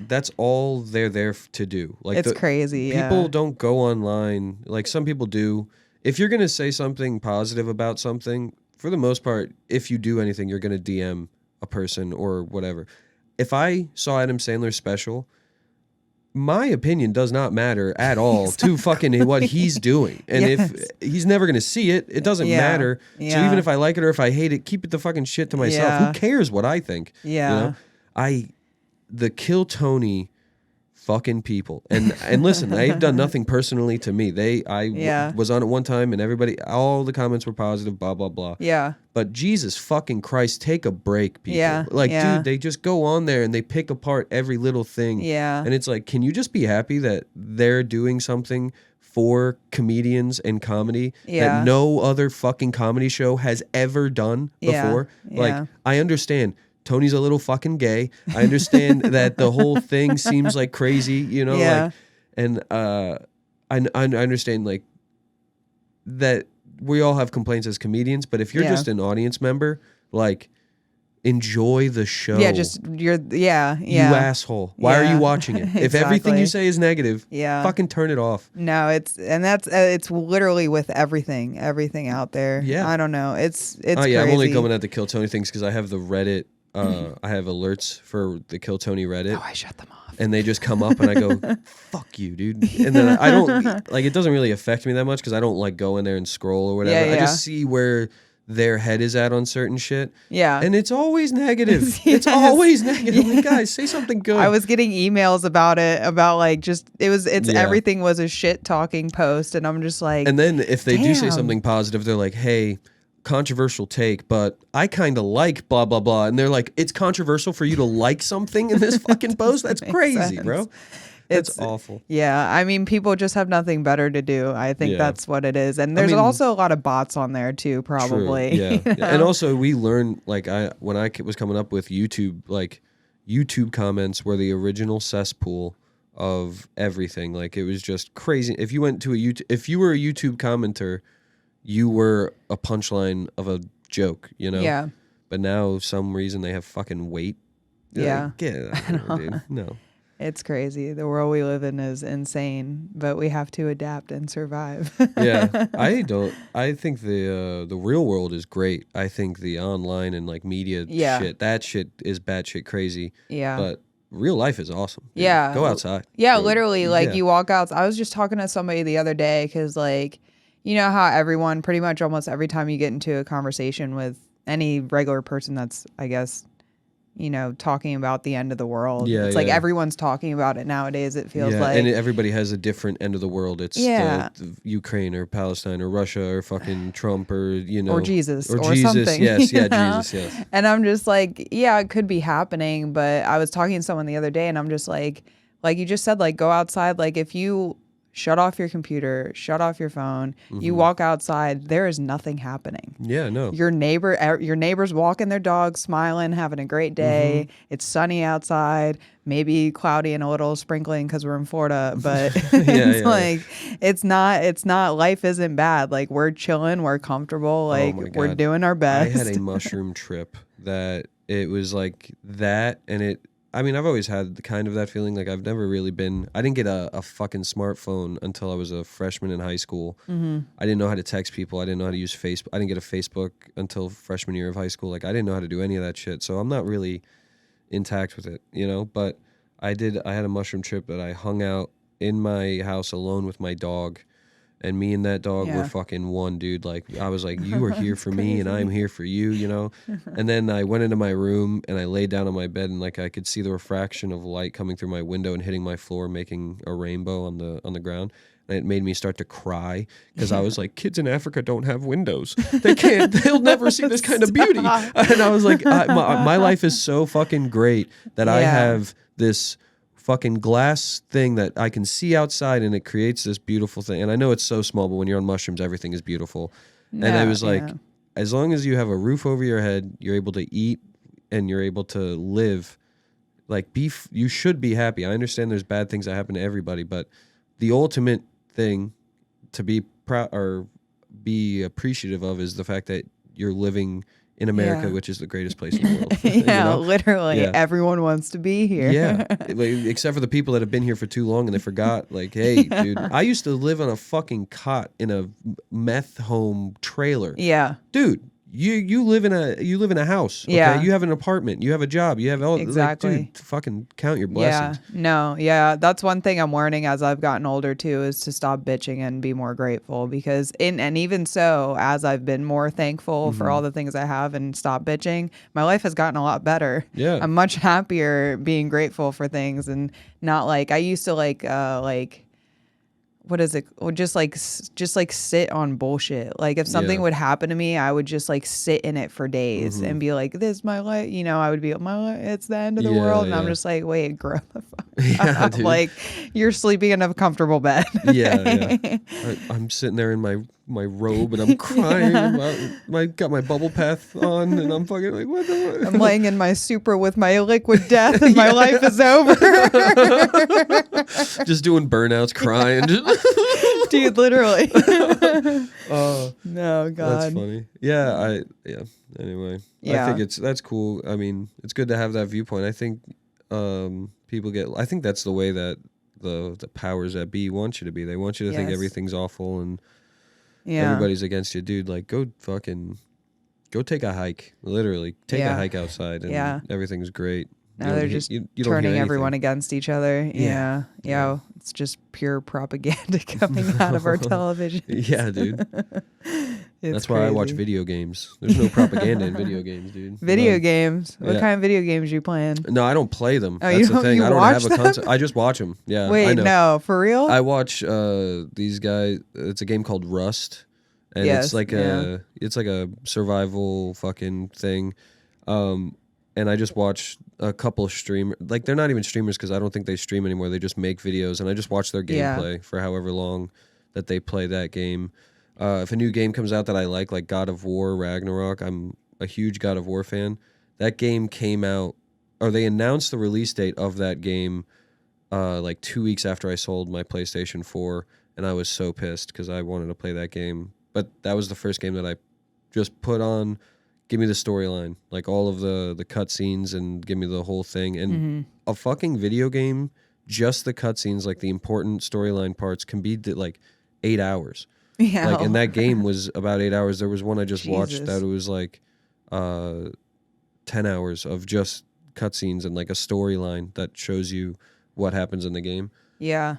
that's all they're there to do. Like
it's crazy.
People don't go online. Like some people do. If you're gonna say something positive about something, for the most part, if you do anything, you're gonna DM a person or whatever. If I saw Adam Sandler's special, my opinion does not matter at all to fucking what he's doing. And if he's never going to see it, it doesn't matter.
Yeah.
So even if I like it or if I hate it, keep it the fucking shit to myself. Who cares what I think?
Yeah.
You know? The Kill Tony fucking people. And listen, they've done nothing personally to me. I was on it one time and all the comments were positive, blah, blah, blah.
Yeah.
But Jesus fucking Christ, take a break, people.
Yeah,
Like,
yeah.
dude, they just go on there and they pick apart every little thing.
Yeah.
And it's like, can you just be happy that they're doing something for comedians and comedy that no other fucking comedy show has ever done before?
Yeah.
Like, I understand Tony's a little fucking gay. I understand that the whole thing seems like crazy, you know?
Yeah.
Like, and I understand, like, that we all have complaints as comedians, but if you're just an audience member, like, enjoy the show.
Yeah,
You asshole. Why are you watching it? If everything you say is negative, fucking turn it off.
No, it's literally with everything out there.
Yeah.
I don't know. It's
Oh
crazy.
yeah, I'm only coming at the Kill Tony things because I have the Reddit. I have alerts for the Kill Tony Reddit.
Oh, I shut them off.
And they just come up and I go, fuck you, dude. And then I don't, like, it doesn't really affect me that much because I don't, like, go in there and scroll or whatever. I just see where their head is at on certain shit.
Yeah.
And it's always negative. It's always negative. Like, guys, say something good.
I was getting emails about it, about, like, everything was a shit talking post. And I'm just like,
and then if they do say
damn.
something positive, they're like, hey, controversial take, but I kind of like blah, blah, blah. And they're like, it's controversial for you to like something in this fucking post? That's crazy, bro. That's awful.
Yeah, I mean, people just have nothing better to do. I think that's what it is. And there's also a lot of bots on there too, probably.
True. Yeah.
You know?
And also we learned, like, when I was coming up with YouTube, like, YouTube comments were the original cesspool of everything. Like, it was just crazy. If you went to if you were a YouTube commenter, you were a punchline of a joke, you know?
Yeah.
But now, some reason, they have fucking weight.
Yeah.
Like, get out of here, dude. No.
It's crazy. The world we live in is insane, but we have to adapt and survive.
Yeah. I think the real world is great. I think the online and, like, media shit, that shit is batshit crazy. Yeah. But real life is awesome. Dude.
Yeah.
Go outside.
Yeah, literally. Like, you walk out. I was just talking to somebody the other day because, like, you know how everyone, pretty much almost every time you get into a conversation with any regular person that's, I guess, you know, talking about the end of the world. It's like everyone's talking about it nowadays, it feels like.
And everybody has a different end of the world. It's the Ukraine or Palestine or Russia or fucking Trump or, you know.
Or Jesus.
Or
Jesus,
something. Yes, Jesus, yes.
And I'm just like, yeah, it could be happening. But I was talking to someone the other day and I'm just like you just said, like, go outside. Like, if you shut off your computer, shut off your phone, you walk outside, there is nothing happening.
Yeah, no.
Your neighbor's walking their dog, smiling, having a great day. It's sunny outside, maybe cloudy and a little sprinkling because we're in Florida, but it's not, life isn't bad. Like, we're chilling, we're comfortable, like, we're doing our best.
I had a mushroom trip that it was like that, and I mean, I've always had kind of that feeling. Like, I've never really I didn't get a fucking smartphone until I was a freshman in high school. I didn't know how to text people. I didn't know how to use Facebook. I didn't get a Facebook until freshman year of high school. Like, I didn't know how to do any of that shit. So I'm not really intact with it, you know? But I had a mushroom trip that I hung out in my house alone with my dog. And me and that dog were fucking one, dude. Like, I was like, you are here for me and I'm here for you, you know? And then I went into my room and I laid down on my bed and, like, I could see the refraction of light coming through my window and hitting my floor, making a rainbow on the ground. And it made me start to cry because I was like, kids in Africa don't have windows. They'll never see this kind of beauty. And I was like, my life is so fucking great that I have this fucking glass thing that I can see outside and it creates this beautiful thing. And I know it's so small, but when you're on mushrooms, everything is beautiful. And it was like, as long as you have a roof over your head, you're able to eat and you're able to live, like, you should be happy. I understand there's bad things that happen to everybody, but the ultimate thing to be proud or be appreciative of is the fact that you're living in America, which is the greatest place in the world.
Yeah, you know? Literally. Yeah. Everyone wants to be here.
Yeah. Except for the people that have been here for too long and they forgot, like, hey, dude, I used to live on a fucking cot in a meth home trailer.
Yeah.
Dude, You live in a house. Okay?
Yeah.
You have an apartment. You have a job. You have all
Exactly.
Like, dude, fucking count your blessings.
Yeah, no, yeah, that's one thing I'm learning as I've gotten older too, is to stop bitching and be more grateful. Because and even so, as I've been more thankful for all the things I have and stop bitching, my life has gotten a lot better.
Yeah.
I'm much happier being grateful for things and not like I used to like what is it? Or just like sit on bullshit. Like if something
Yeah.
would happen to me, I would just like sit in it for days and be like, "This is my life." You know, I would be my life. It's the end of the
Yeah,
world, and I'm
yeah.
just like, "Wait, grow the fuck
Yeah,
up."
dude.
Like you're sleeping in a comfortable bed.
Yeah. I'm sitting there in my robe and I'm crying about got my bubble bath on and I'm fucking like, what the fuck?
I'm laying in my Supra with my liquid death, and my life is over.
Just doing burnouts, crying.
Dude, literally.
Oh,
No, God.
that's funny. Yeah. Anyway, I
Yeah.
think that's cool. I mean, it's good to have that viewpoint. I think people I think that's the way that the powers that be want you to be. They want you to think
Yes.
everything's awful and
Yeah.
everybody's against you, dude. Like, go take a hike. Literally, take a
Yeah.
hike outside, and
Yeah.
everything's great.
Now they're just
you don't hear
turning everyone
anything.
against each other.
Yeah.
Yeah. It's just pure propaganda coming out of our television.
Yeah, dude.
It's
That's why I watch
crazy.
video games. There's no propaganda in video games, dude.
Video
None.
games. What
Yeah.
kind of video games you playing?
No, I don't play them.
Oh,
That's
you
the
don't-
thing.
you
I don't
watch
have a
them?
concept. I just watch them. Yeah, I
Wait,
know.
no, for real?
I watch these guys. It's a game called Rust, and
Yes,
it's like a survival fucking thing. And I just watch a couple streamers. Like, they're not even streamers because I don't think they stream anymore. They just make videos, and I just watch their
Yeah.
gameplay for however long that they play that game. If a new game comes out that I like God of War, Ragnarok, I'm a huge God of War fan. That game came out, or they announced the release date of that game like 2 weeks after I sold my PlayStation 4, and I was so pissed because I wanted to play that game. But that was the first game that I just put on. Give me the storyline, like all of the cutscenes, and give me the whole thing. And a fucking video game, just the cutscenes, like the important storyline parts, can be like 8 hours.
Yeah.
Like, and that game was about 8 hours. There was one I just watched
Jesus.
that it was like 10 hours of just cutscenes and like a storyline that shows you what happens in the game.
Yeah.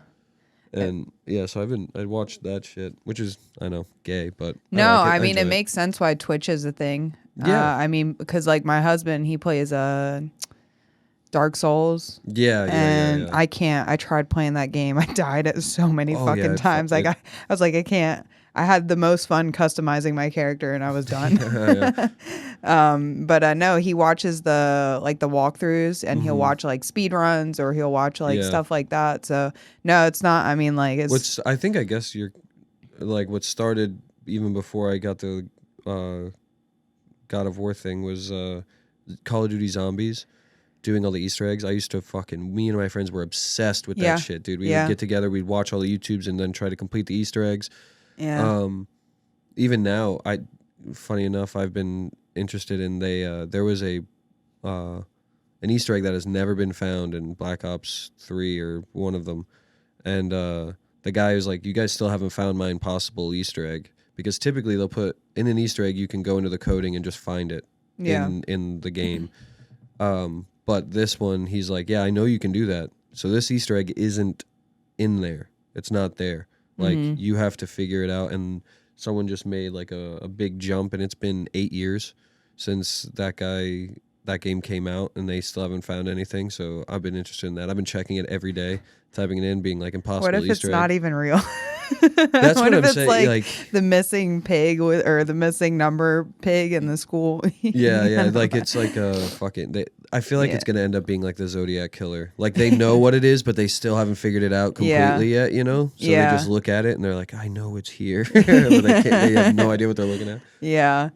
And yeah, so I watched that shit, which is, I know, gay, but
No,
like
I mean,
enjoy
it makes sense why Twitch is a thing.
Yeah.
I mean, because like my husband, he plays Dark Souls.
Yeah,
And
yeah.
I can't. I tried playing that game. I died at so many
Oh,
fucking
yeah,
times. I was like, I can't. I had the most fun customizing my character, and I was done. But no, he watches the walkthroughs, and he'll watch like speed runs, or he'll watch like
Yeah.
stuff like that. So no, it's not. I mean, like it's
I guess you're like, what started even before I got the God of War thing was Call of Duty Zombies, doing all the Easter eggs. I used to me and my friends were obsessed with
Yeah.
that shit, dude. We
Yeah.
would get together, we'd watch all the YouTubes and then try to complete the Easter eggs.
yeah.
Even now, funny enough, I've been interested in there was an Easter egg that has never been found in Black Ops 3 or one of them. And the guy was like, you guys still haven't found my impossible Easter egg. Because typically they'll put in an Easter egg, you can go into the coding and just find it
Yeah.
in the game. But this one, he's like, yeah, I know you can do that. So this Easter egg isn't in there. It's not there. Like, you have to figure it out. And someone just made like a big jump, and it's been 8 years since that game came out, and they still haven't found anything. So I've been interested in that. I've been checking it every day, typing it in, being like, impossible
What if it's
Easter
not
egg.
even real?
That's what
if
I'm
it's
saying,
like,
like-
the missing pig or the missing number pig in the school.
Yeah, like it's like a fucking. I feel like
Yeah.
it's gonna end up being like the Zodiac killer. Like, they know what it is, but they still haven't figured it out completely yet. You know, so
Yeah.
they just look at it and they're like, I know it's here, but they have no idea what they're looking at.
Yeah.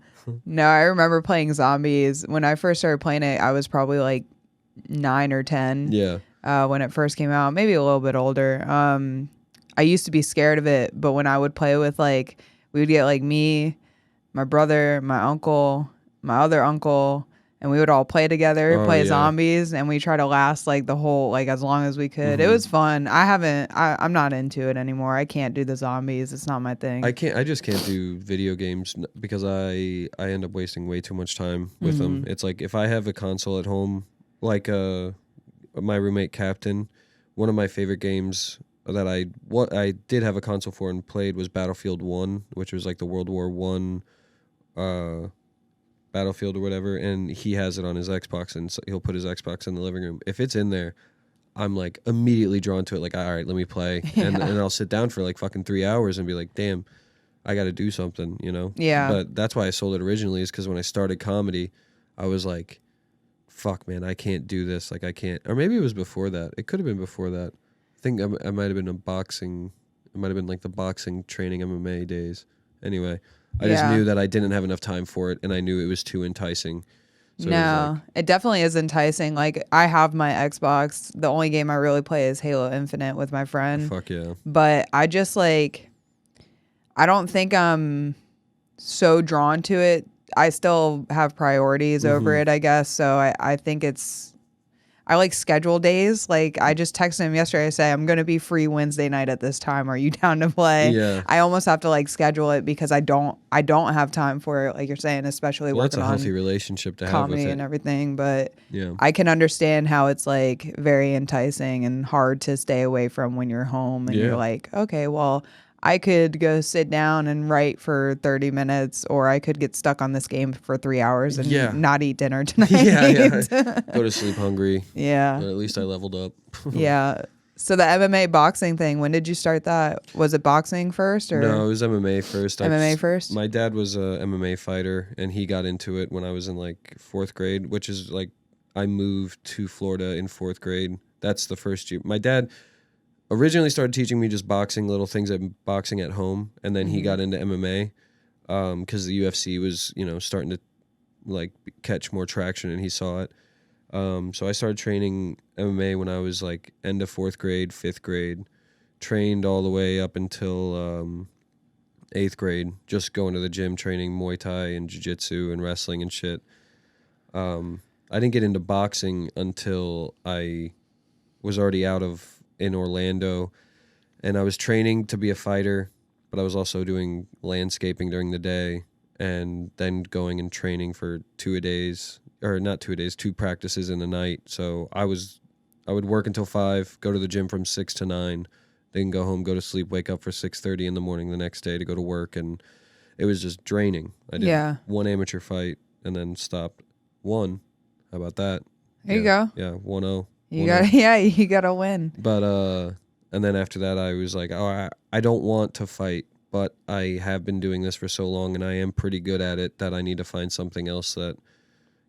No, I remember playing Zombies. When I first started playing it, I was probably like 9 or 10
Yeah,
when it first came out, maybe a little bit older. I used to be scared of it, but when I would play with, like, we would get like me, my brother, my uncle, my other uncle, and we would all play together,
Oh,
play
yeah.
zombies, and we try to last like the whole like as long as we could. It was fun. I'm not into it anymore. I can't do the zombies. It's not my thing.
I just can't do video games because I end up wasting way too much time with them. It's like if I have a console at home, like my roommate Captain, one of my favorite games that I did have a console for and played was Battlefield 1, which was like the World War 1 Battlefield or whatever, and he has it on his Xbox, and so he'll put his Xbox in the living room. If it's in there, I'm like immediately drawn to it, like, all right, let me play. And I'll sit down for like fucking 3 hours and be like, damn, I got to do something, you know?
Yeah.
But that's why I sold it originally, is because when I started comedy, I was like, fuck, man, I can't do this. Like, I can't. Or maybe it was before that. It could have been before that. I think I might have been it might have been like the boxing training MMA days. Anyway, I just knew that I didn't have enough time for it, and I knew it was too enticing. So
no, it definitely is enticing. Like, I have my Xbox. The only game I really play is Halo Infinite with my friend.
Fuck yeah.
But I just like, I don't think I'm so drawn to it. I still have priorities over it, I guess. So I think I like schedule days. Like, I just texted him yesterday. I say, I'm going to be free Wednesday night at this time. Are you down to play?
Yeah.
I almost have to like schedule it because I don't have time for it. Like you're saying, especially
Well, that's
working
a healthy
on
relationship to have with
comedy
it.
and everything. But
Yeah.
I can understand how it's like very enticing and hard to stay away from when you're home and you're like, okay, well, I could go sit down and write for 30 minutes, or I could get stuck on this game for 3 hours and not eat dinner tonight.
Go to sleep hungry.
Yeah.
But at least I leveled up.
Yeah. So the MMA boxing thing, when did you start that? Was it boxing first or?
No, it was MMA first.
MMA first?
My dad was a MMA fighter, and he got into it when I was in like 4th grade, which is like I moved to Florida in 4th grade. That's the first year. My dad originally started teaching me just boxing, little things at boxing at home, and then he got into MMA because the UFC was, you know, starting to like catch more traction, and he saw it. So I started training MMA when I was like end of 4th grade, 5th grade, trained all the way up until 8th grade, just going to the gym, training Muay Thai and Jiu-Jitsu and wrestling and shit. I didn't get into boxing until I was already in Orlando, and I was training to be a fighter, but I was also doing landscaping during the day, and then going and training for 2 practices in the night. So I would work until 5, go to the gym from 6 to 9, then go home, go to sleep, wake up for 6:30 in the morning the next day to go to work, and it was just draining. I did one amateur fight and then stopped one. How about that?
There you go.
Yeah, 1-0.
You got to win.
But and then after that, I was like, oh, I don't want to fight, but I have been doing this for so long, and I am pretty good at it that I need to find something else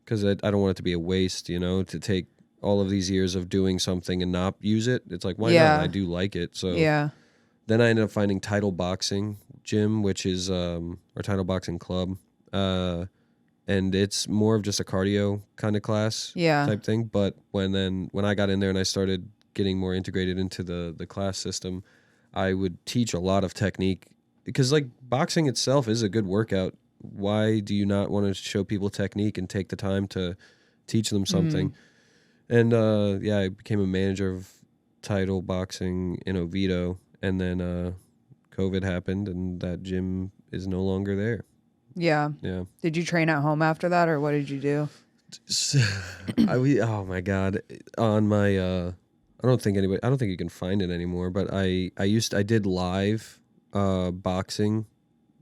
because I don't want it to be a waste, you know, to take all of these years of doing something and not use it. It's like, why not? I do like it. So then I ended up finding Title Boxing Gym, which is or Title Boxing Club. And it's more of just a cardio kind of class type thing. But when I got in there and I started getting more integrated into the class system, I would teach a lot of technique, because like boxing itself is a good workout. Why do you not want to show people technique and take the time to teach them something? And I became a manager of Title Boxing in Oviedo, and then COVID happened and that gym is no longer there.
Yeah. Did you train at home after that, or what did you do?
Oh my God. On my I don't think you can find it anymore, but I did live boxing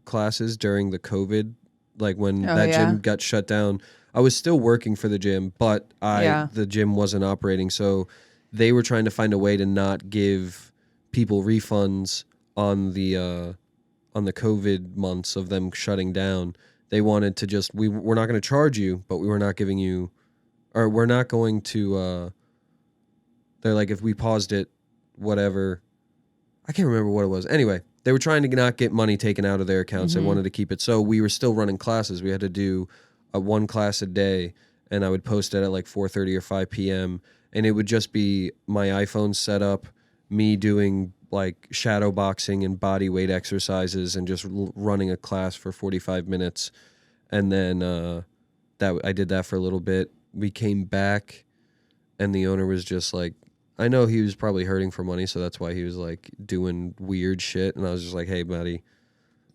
classes during the COVID, like when gym got shut down. I was still working for the gym, but the gym wasn't operating, so they were trying to find a way to not give people refunds on the COVID months of them shutting down. They wanted to just, we're not going to charge you, but we're not going to, they're like, if we paused it, whatever. I can't remember what it was. Anyway, they were trying to not get money taken out of their accounts. They wanted to keep it. So we were still running classes. We had to do one class a day, and I would post it at like 4:30 or 5 p.m. And it would just be my iPhone set up, me doing like shadow boxing and body weight exercises and just running a class for 45 minutes. And then I did that for a little bit. We came back, and the owner was just like, I know he was probably hurting for money, so that's why he was like doing weird shit. And I was just like, hey, buddy,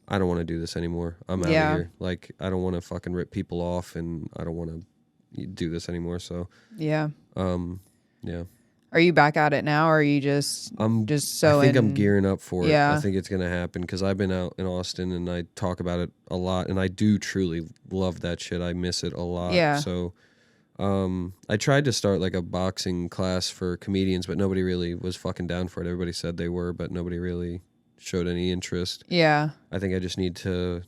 I don't want to do this anymore. I'm out of here. Like, I don't want to fucking rip people off, and I don't want to do this anymore. So
Yeah.
yeah.
Are you back at it now, or are you just so?
I think I'm gearing up for it.
Yeah.
I think it's gonna happen because I've been out in Austin and I talk about it a lot, and I do truly love that shit. I miss it a lot.
Yeah.
So, I tried to start like a boxing class for comedians, but nobody really was fucking down for it. Everybody said they were, but nobody really showed any interest.
Yeah.
I think I just need to.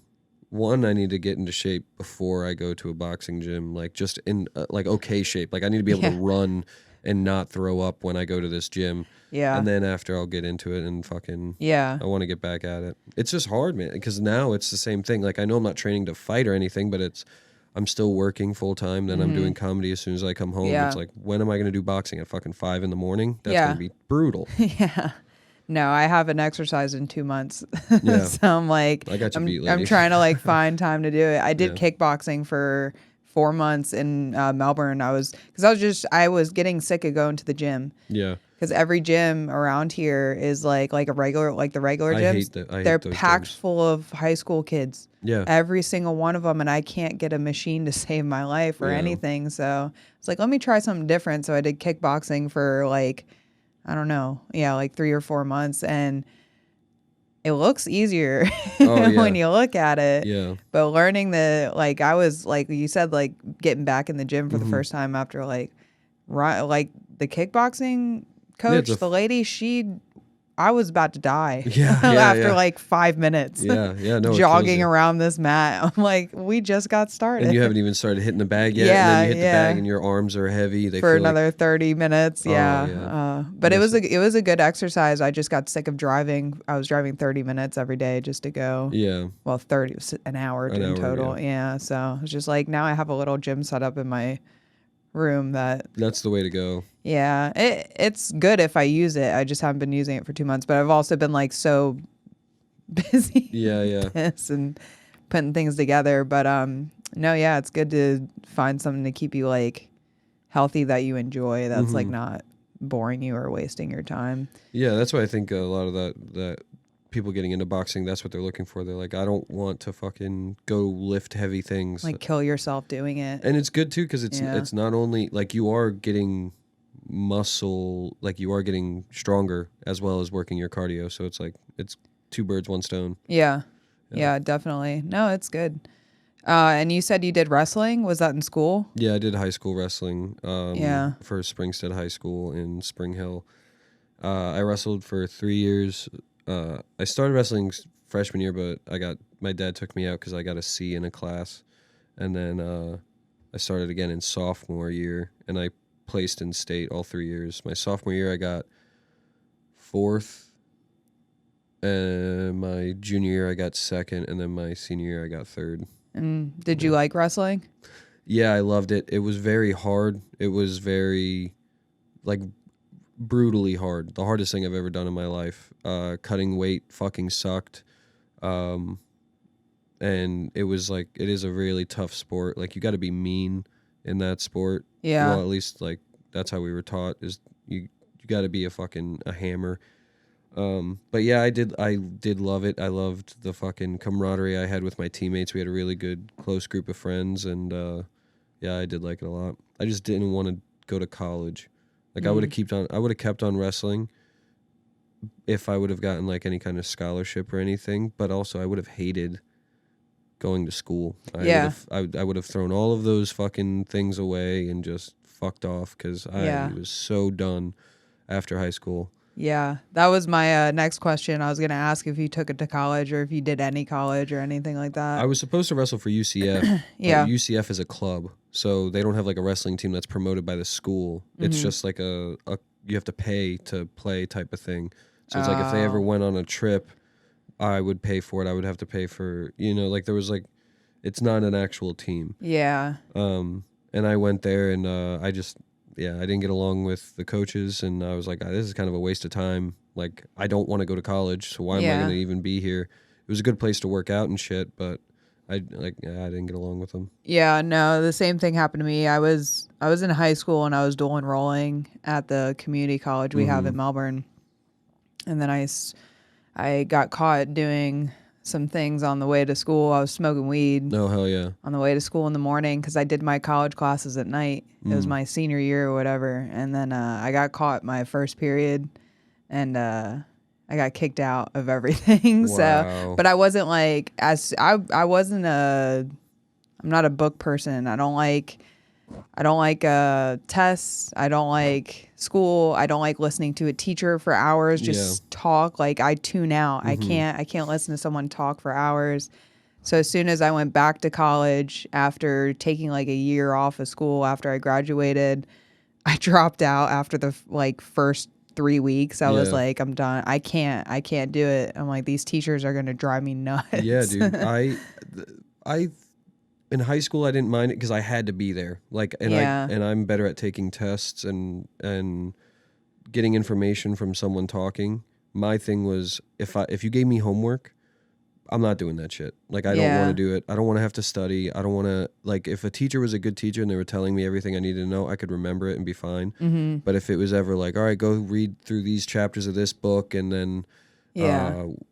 One, I need to get into shape before I go to a boxing gym, like just in like okay shape. Like I need to be able to run and not throw up when I go to this gym.
Yeah.
And then after I'll get into it and fucking
Yeah.
I want to get back at it. It's just hard, man, because now it's the same thing. Like I know I'm not training to fight or anything, but I'm still working full time. Then I'm doing comedy as soon as I come home.
Yeah.
It's like, when am I going to do boxing at fucking 5 a.m? That's
Yeah.
going to be brutal.
Yeah. No, I haven't exercised in 2 months.
Yeah.
So I'm like,
I got you beat, lady.
I'm trying to like find time to do it. I did
Yeah.
kickboxing for 4 months in Melbourne. I was getting sick of going to the gym.
Yeah.
Because every gym around here is like the regular
I
gyms.
hate
They're
those
packed
gyms.
full of high school kids.
Yeah.
Every single one of them, and I can't get a machine to save my life or
Yeah.
anything. So it's like, let me try something different. So I did kickboxing for like, I don't know, like 3 or 4 months, and it looks easier when you look at it.
Yeah.
But learning I was like you said, like getting back in the gym for the first time after like the kickboxing coach, the lady, I was about to die.
Yeah,
after like 5 minutes.
Yeah, no. it
Jogging
kills you.
around this mat. I'm like, we just got started.
And you haven't even started hitting the bag yet.
Yeah,
and then you hit the
yeah.
bag and your arms are heavy. They
for
feel
another
like,
30 minutes. Yeah.
yeah.
But it was a good exercise. I just got sick of driving. I was driving 30 minutes every day just to go.
Yeah.
Well, 30 was an hour in total. Yeah. So it's just like, now I have a little gym set up in my room
that's the way to go.
Yeah, it's good if I use it. I just haven't been using it for 2 months, but I've also been like so busy.
Yeah.
And putting things together. But no, yeah, it's good to find something to keep you like healthy that you enjoy. That's like not boring you or wasting your time.
Yeah, that's why I think a lot of that people getting into boxing, that's what they're looking for. They're like, I don't want to fucking go lift heavy things.
Like kill yourself doing it.
And it's good too, because it's not only like you are getting muscle, like you are getting stronger as well as working your cardio. So it's like it's 2 birds, 1 stone.
Yeah, definitely. No, it's good. And you said you did wrestling. Was that in school?
Yeah, I did high school wrestling. For Springstead High School in Spring Hill. I wrestled for 3 years. I started wrestling freshman year, but my dad took me out because I got a C in a class, and then I started again in sophomore year, and I placed in state all 3 years. My sophomore year, I got 4th. My junior year, I got 2nd, and then my senior year, I got 3rd.
And did you like wrestling?
Yeah, I loved it. It was very hard. It was very, like, brutally hard. The hardest thing I've ever done in my life. Cutting weight fucking sucked. And it was like, it is a really tough sport. Like, you got to be mean in that sport.
Yeah.
Well, at least, like, that's how we were taught, is you got to be a hammer. But yeah, I did love it. I loved the fucking camaraderie I had with my teammates. We had a really good, close group of friends, and yeah, I did like it a lot. I just didn't want to go to college. Like, I would have kept on wrestling if I would have gotten like any kind of scholarship or anything, but also I would have hated going to school. I would have thrown all of those fucking things away and just fucked off, because I was so done after high school.
Yeah, that was my next question. I was going to ask if you took it to college or if you did any college or anything like that.
I was supposed to wrestle for UCF.
Yeah.
But UCF is a club, so they don't have like a wrestling team that's promoted by the school. It's just like a you have to pay to play type of thing. So it's like if they ever went on a trip, I would pay for it. I would have to pay for, like there was like, it's not an actual team.
Yeah.
And I went there and I didn't get along with the coaches, and I was like, this is kind of a waste of time. Like, I don't want to go to college, so why am I going to even be here? It was a good place to work out and shit, but I didn't get along with them.
Yeah, no, the same thing happened to me. I was in high school and I was dual enrolling at the community college we have in Melbourne, and then I got caught doing some things on the way to school. I was smoking weed
No, hell yeah.
on the way to school in the morning because I did my college classes at night. It was my senior year or whatever, and then I got caught my first period, and I got kicked out of everything.
Wow.
So, but I wasn't like I wasn't I'm not a book person. I don't like tests. I don't like school. I don't like listening to a teacher for hours just talk. Like I tune out. I can't listen to someone talk for hours. So as soon as I went back to college after taking like a year off of school after I graduated, I dropped out after the first 3 weeks. I was like, I'm done. I can't do it. I'm like, these teachers are going to drive me nuts.
Yeah, dude. I in high school I didn't mind it because I had to be there. And I'm better at taking tests and getting information from someone talking. My thing was if you gave me homework, I'm not doing that shit. Like I don't want to do it. I don't want to have to study. I don't want to if a teacher was a good teacher and they were telling me everything I needed to know, I could remember it and be fine. Mm-hmm. But if it was ever like, all right, go read through these chapters of this book and then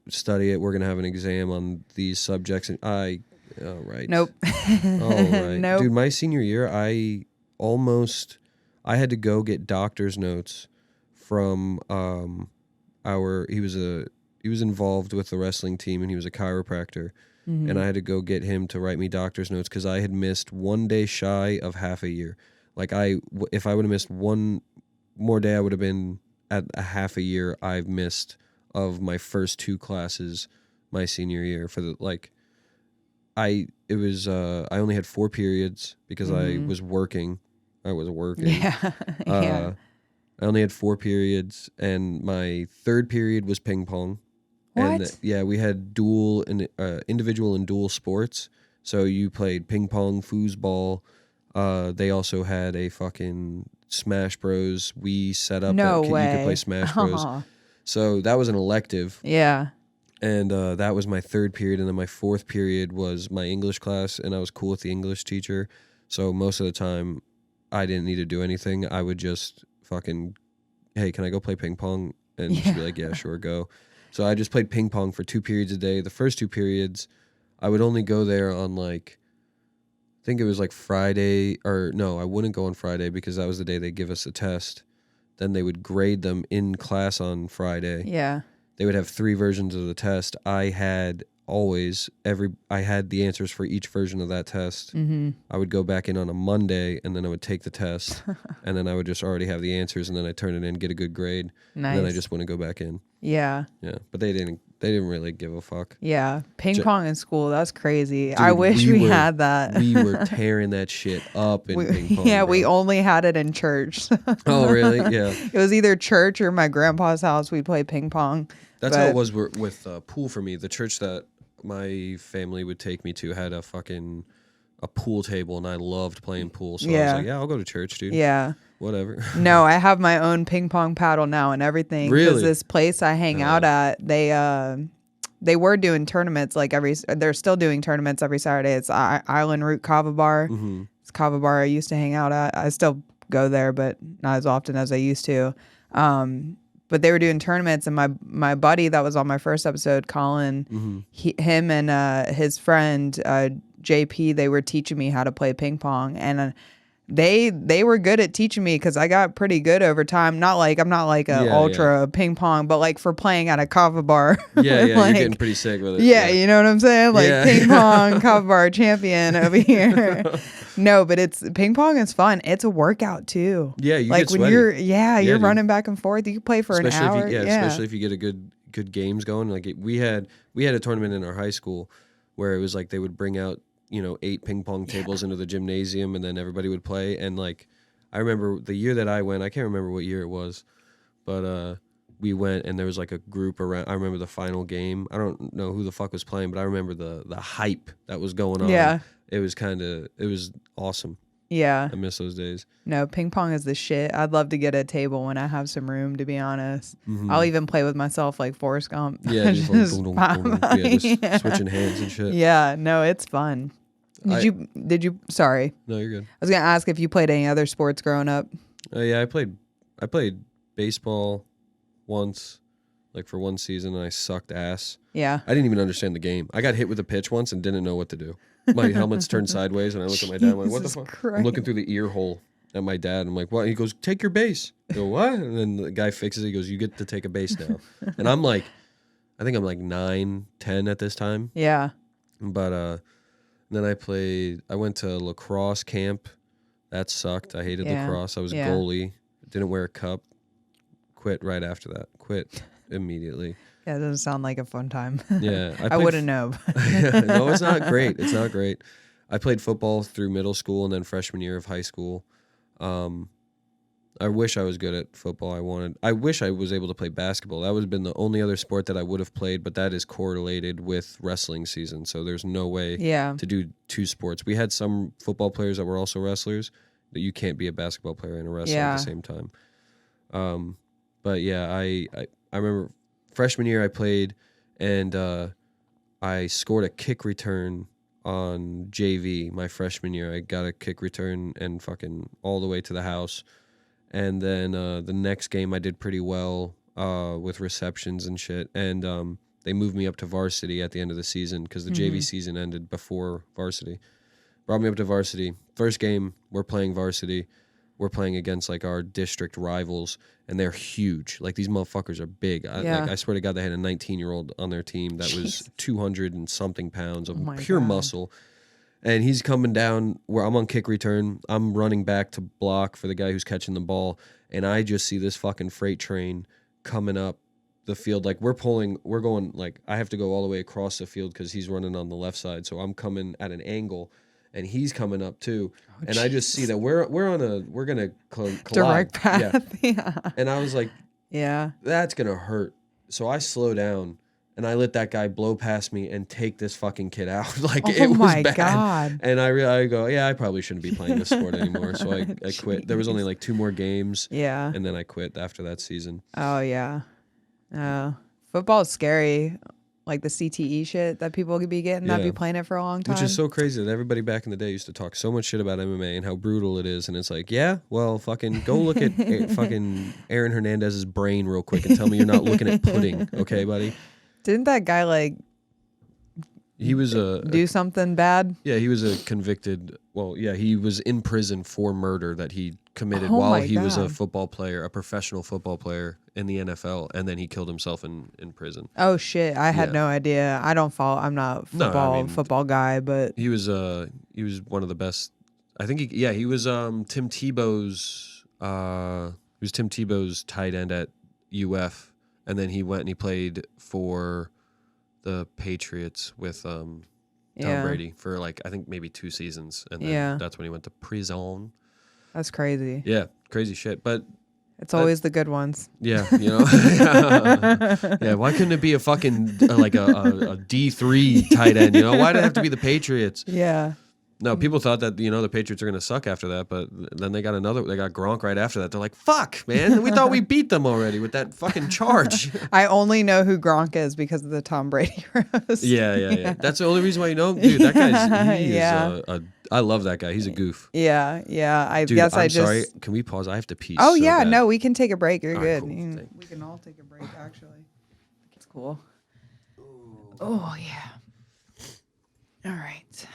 study it. We're gonna have an exam on these subjects, and all right.
Nope.
All right.
Nope.
Dude, my senior year, I had to go get doctor's notes from he was involved with the wrestling team and he was a chiropractor. Mm-hmm. And I had to go get him to write me doctor's notes because I had missed 1 day shy of half a year. Like if I would have missed one more day, I would have been at a half a year I've missed of my first 2 classes my senior year for the I only had 4 periods because I was working. I was working.
Yeah.
I only had 4 periods, and my 3rd period was ping pong.
What?
And we had individual and dual sports. So you played ping pong, foosball. They also had a fucking Smash Bros. We set up
no
that
way.
You could play Smash Bros. So that was an elective.
Yeah.
And that was my 3rd period, and then my 4th period was my English class, and I was cool with the English teacher. So most of the time, I didn't need to do anything. I would just fucking, hey, can I go play ping pong? And just be like, yeah, sure, go. So I just played ping pong for 2 periods a day. The first 2 periods, I would only go there on I think it was Friday, or no, I wouldn't go on Friday because that was the day they give us a test. Then they would grade them in class on Friday.
Yeah.
They would have 3 versions of the test. I had the answers for each version of that test. Mm-hmm. I would go back in on a Monday, and then I would take the test, and then I would just already have the answers, and then I turn it in, get a good grade,
nice.
And then I just wouldn't go back in.
Yeah.
Yeah, but they didn't really give a fuck.
Yeah, ping pong in school, that's crazy. Dude, I wish we had that.
We were tearing that shit up in ping pong.
Yeah,
bro.
we only had it in church.
Oh, really? Yeah.
It was either church or my grandpa's house. We'd play ping pong.
That's how it was with pool for me. The church that my family would take me to had a pool table, and I loved playing pool. So I was like, yeah, I'll go to church, dude.
Yeah.
Whatever.
No, I have my own ping pong paddle now and everything.
Really?
Because this place I hang out at, they were doing tournaments they're still doing tournaments every Saturday. It's Island Root Kava Bar. Mm-hmm. It's Kava Bar I used to hang out at. I still go there, but not as often as I used to. But they were doing tournaments, and my buddy that was on my first episode, Colin, him and his friend JP, they were teaching me how to play ping pong, and they were good at teaching me because I got pretty good over time. I'm not like a ultra ping pong, but for playing at a kava bar.
Yeah, you're getting pretty sick with it.
Yeah, you know what I'm saying? Ping pong kava bar champion over here. No, but ping pong is fun. It's a workout too.
Yeah, you get
when
sweaty.
you're running back and forth. You can play for
especially
an hour.
Especially if you get a good games going. We had a tournament in our high school where it was they would bring out 8 ping pong tables into the gymnasium, and then everybody would play. And I remember the year that I went, I can't remember what year it was, but we went, and there was a group around. I remember the final game. I don't know who the fuck was playing, but I remember the hype that was going on.
Yeah.
It was awesome.
Yeah.
I miss those days.
No, ping pong is the shit. I'd love to get a table when I have some room, to be honest. I'll even play with myself like Forrest Gump.
Yeah, just, like,
Just
boom, boom, boom. Yeah, just switching hands and shit.
Yeah, no, it's fun. Did you sorry.
No, you're good.
I was gonna ask if you played any other sports growing up.
Yeah, I played baseball once, like for one season, and I sucked ass.
Yeah.
I didn't even understand the game. I got hit with a pitch once and didn't know what to do. My helmet's turned sideways, and I look at my dad. I'm like, "What the fuck?"
Christ.
I'm looking through the ear hole at my dad. I'm like, "What?" He goes, "Take your base." I go, "What?" And then the guy fixes it. He goes, "You get to take a base now." And I'm like, I think I'm like 9, 10 at this time.
Yeah.
But then I went to lacrosse camp. That sucked. I hated lacrosse. I was a goalie. Didn't wear a cup. Quit right after that. Quit immediately.
Yeah, it doesn't sound like a fun time.
Yeah.
I wouldn't know.
No, it's not great. It's not great. I played football through middle school and then freshman year of high school. I wish I was good at football. I wish I was able to play basketball. That would have been the only other sport that I would have played, but that is correlated with wrestling season. So there's no way to do two sports. We had some football players that were also wrestlers, but you can't be a basketball player and a wrestler at the same time. But yeah, I remember freshman year I played, and I scored a kick return on JV my freshman year. I got a kick return and fucking all the way to the house. And then the next game I did pretty well with receptions and shit. And they moved me up to varsity at the end of the season because the JV season ended before varsity. Brought me up to varsity. First game, we're playing varsity. We're playing against like our district rivals, and they're huge. Like these motherfuckers are big. I swear to God, they had a 19-year-old on their team that was 200 and something pounds of pure muscle. And he's coming down where I'm on kick return. I'm running back to block for the guy who's catching the ball. And I just see this fucking freight train coming up the field. Like we're going, like I have to go all the way across the field because he's running on the left side. So I'm coming at an angle and he's coming up too. And I just see that we're going to collide.
Direct path. Yeah.
And I was like, that's going to hurt. So I slow down. And I let that guy blow past me and take this fucking kid out. Like it was bad. God. And I go, I probably shouldn't be playing this sport anymore. So I quit. There was only like 2 more games. Yeah. And then I quit after that season.
Oh yeah. Football is scary. Like the CTE shit that people could be getting, that be playing it for a long time.
Which is so crazy that everybody back in the day used to talk so much shit about MMA and how brutal it is. And it's like, well, fucking go look at fucking Aaron Hernandez's brain real quick and tell me you're not looking at pudding. Okay, buddy?
Didn't that guy like
he was
do something bad?
Yeah, he was a convicted. Well, yeah, he was in prison for murder that he committed while he was a football player, a professional football player in the NFL, and then he killed himself in prison.
Oh shit! I had no idea. I don't follow. I'm not football guy, but
he was one of the best. I think he was Tim Tebow's tight end at UF. And then he went and he played for the Patriots with Tom Brady for like I think maybe 2 seasons, and then that's when he went to prison.
That's crazy.
Yeah, crazy shit. But
it's always the good ones.
Yeah, you know. Yeah, why couldn't it be a fucking like a D3 tight end? You know, why did it have to be the Patriots?
Yeah.
No, people thought that, the Patriots are going to suck after that, but then they got Gronk right after that. They're like, fuck, man, we thought we beat them already with that fucking charge.
I only know who Gronk is because of the Tom Brady roast.
Yeah. That's the only reason why you know. Dude, that guy's, I love that guy. He's a goof.
Yeah.
I'm sorry. Can we pause? I have to pee.
Oh,
so
yeah,
bad.
no, we can take a break. You're good.
Cool.
We can all take a break, actually. It's cool. Oh, yeah. All right.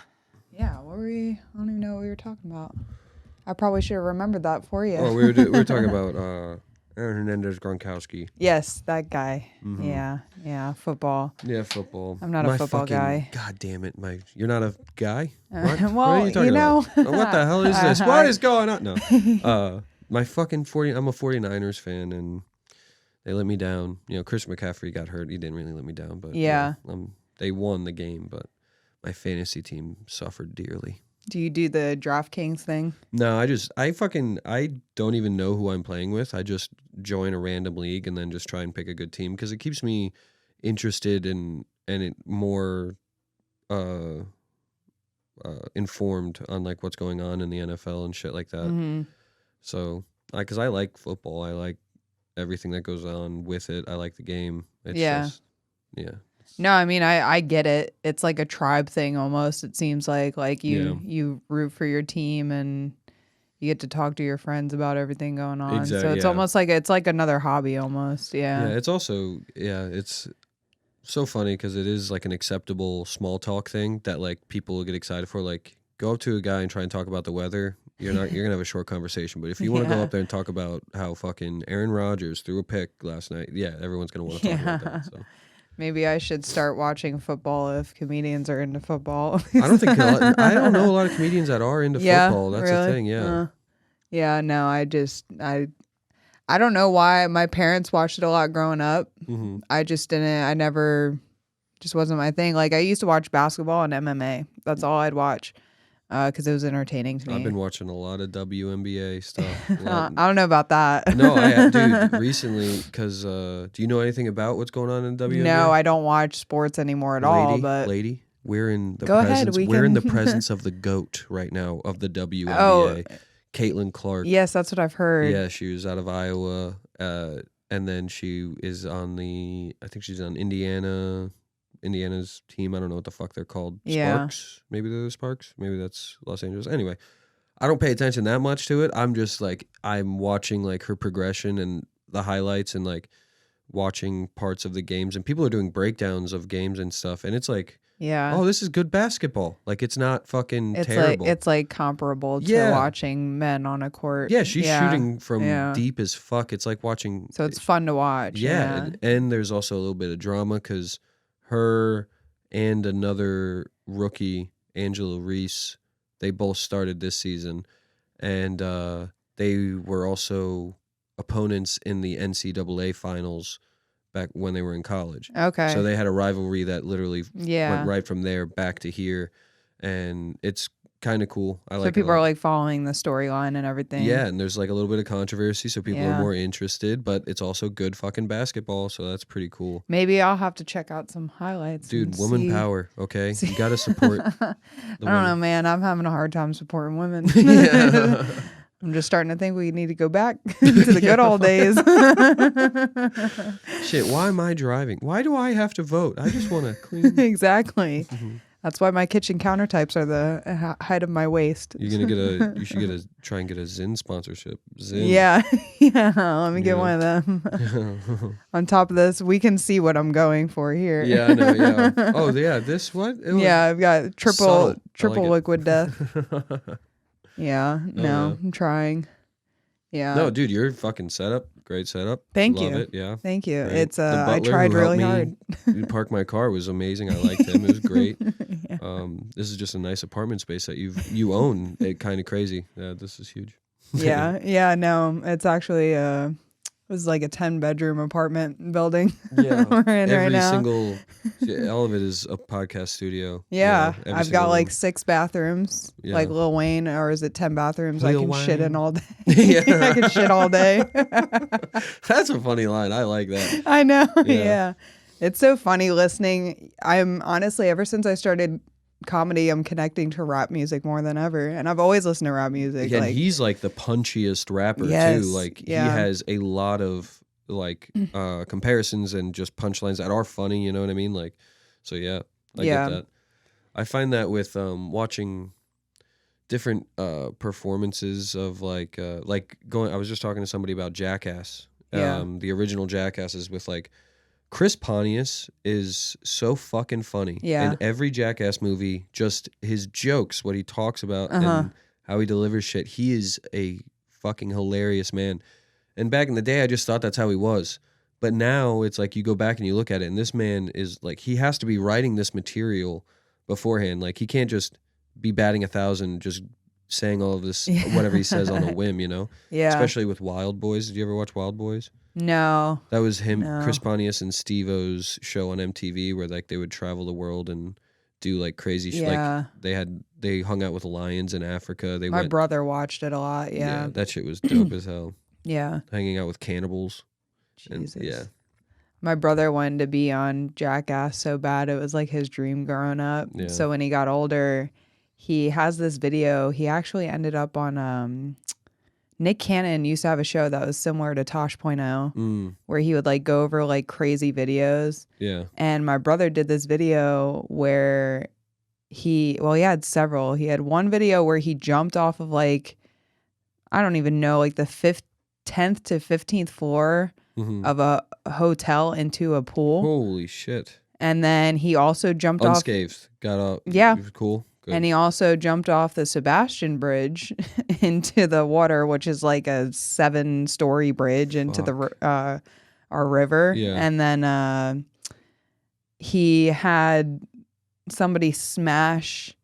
Yeah, what were we? I don't even know what we were talking about. I probably should have remembered that for you.
Oh, we were talking about Aaron Hernandez Gronkowski.
Yes, that guy. Mm-hmm. Yeah, football.
Yeah, football.
I'm not a football guy.
God damn it, you're not a guy? What?
Well,
what are you talking about? What the hell is this? What is going on? No. My fucking I'm a 49ers fan, and they let me down. Chris McCaffrey got hurt. He didn't really let me down, but they won the game, but my fantasy team suffered dearly.
Do you do the DraftKings thing?
No, I don't even know who I'm playing with. I just join a random league and then just try and pick a good team because it keeps me interested and it more informed on like what's going on in the NFL and shit like that. So, because I like football, I like everything that goes on with it. I like the game. It's just, yeah.
No, I mean, I get it. It's like a tribe thing almost. It seems like you root for your team and you get to talk to your friends about everything going on. So it's almost like it's like another hobby almost. Yeah.
Yeah, it's also it's so funny because it is like an acceptable small talk thing that like people get excited for. Like, go up to a guy and try and talk about the weather. You're gonna have a short conversation. But if you want to go up there and talk about how fucking Aaron Rodgers threw a pick last night, everyone's gonna want to talk about that. So.
Maybe I should start watching football if comedians are into football.
I don't know a lot of comedians that are into football. That's the thing. Yeah.
No, I don't know why. My parents watched it a lot growing up. I just didn't. I never. Just wasn't my thing. Like, I used to watch basketball and MMA. That's all I'd watch because it was entertaining to me.
I've been watching a lot of WNBA stuff.
I don't know about that.
No, dude, recently, because do you know anything about what's going on in WNBA?
No, I don't watch sports anymore at all. But
lady, we're in the
Go
presence.
ahead,
we're in the presence of the GOAT right now of the WNBA.
Oh,
Caitlin Clark.
Yes, that's what I've heard.
Yeah, she was out of Iowa, and then she is on I think she's on Indiana's team. I don't know what the fuck they're called. Sparks? Maybe they're the Sparks. Maybe that's Los Angeles. Anyway, I don't pay attention that much to it. I'm just like, I'm watching like her progression and the highlights and like watching parts of the games. And people are doing breakdowns of games and stuff. And it's like, oh, this is good basketball. Like, it's not fucking terrible.
It's like comparable to watching men on a court.
Yeah, she's shooting from deep as fuck. It's like watching.
So it's fun to watch.
Yeah. And there's also a little bit of drama because her and another rookie, Angela Reese, they both started this season. And they were also opponents in the NCAA finals back when they were in college.
Okay.
So they had a rivalry that literally went right from there back to here. And it's kind of cool. I like it.
So people are like following the storyline and everything.
Yeah, and there's like a little bit of controversy, so people are more interested, but it's also good fucking basketball, so that's pretty cool.
Maybe I'll have to check out some highlights.
Dude, woman power, okay? You got to support
I don't know, man. I'm having a hard time supporting women. I'm just starting to think we need to go back to the good old days.
Shit, why am I driving? Why do I have to vote? I just want to clean.
Exactly. That's why my kitchen countertops are the height of my waist.
You should try and get a Zyn sponsorship. Zyn.
Yeah. Let me get one of them. On top of this, we can see what I'm going for here.
Yeah, I know. Yeah. Oh, yeah. This what?
I've got triple
like
liquid death. Yeah. No, I'm trying. Yeah.
No, dude, your fucking setup. Great setup.
Thank
Love
you.
it. Yeah.
Thank you.
Great.
It's I tried really hard.
Park my car was amazing. I liked him. It was great. This is just a nice apartment space that you own. It kind of crazy. Yeah, this is huge.
Yeah. No, it's actually it was like a 10-bedroom apartment building.
Yeah.
We're in right now.
All of it is a podcast studio.
Yeah. I've got like 6 bathrooms, like Lil Wayne, or is it 10 bathrooms? I can shit in all day. I can shit all day.
That's a funny line. I like that.
I know. Yeah. It's so funny listening. I'm honestly, ever since I started comedy, I'm connecting to rap music more than ever, and I've always listened to rap music.
Yeah, and he's like the punchiest rapper too. Like he has a lot of like comparisons and just punchlines that are funny. You know what I mean? Like, so I get that. I find that with watching different performances of like going. I was just talking to somebody about Jackass. The original Jackasses with like. Chris Pontius is so fucking funny. Yeah. In every Jackass movie, just his jokes, what he talks about, and how he delivers shit. He is a fucking hilarious man. And back in the day, I just thought that's how he was. But now it's like you go back and you look at it, and this man is like, he has to be writing this material beforehand. Like, he can't just be batting 1,000, just saying all of this, whatever he says on a whim, you know? Yeah. Especially with Wild Boys. Did you ever watch Wild Boys?
No.
That was him, Chris Pontius and Steve-O's show on MTV where like they would travel the world and do like crazy shit. Like they hung out with lions in Africa.
My brother watched it a lot. Yeah.
That shit was dope as hell.
Yeah.
Hanging out with cannibals.
Jesus.
And,
my brother wanted to be on Jackass so bad. It was like his dream growing up. Yeah. So when he got older, he has this video. He actually ended up on Nick Cannon used to have a show that was similar to Tosh.0, where he would like go over like crazy videos.
Yeah.
And my brother did this video where he had several. He had one video where he jumped off of like, I don't even know, like the 10th to 15th floor of a hotel into a pool.
Holy shit.
And then he also jumped
unscathed. Got out.
Yeah.
Cool. Good.
And he also jumped off the Sebastian Bridge into the water, which is like a 7-story bridge into the our river.
Yeah.
And then he had somebody smash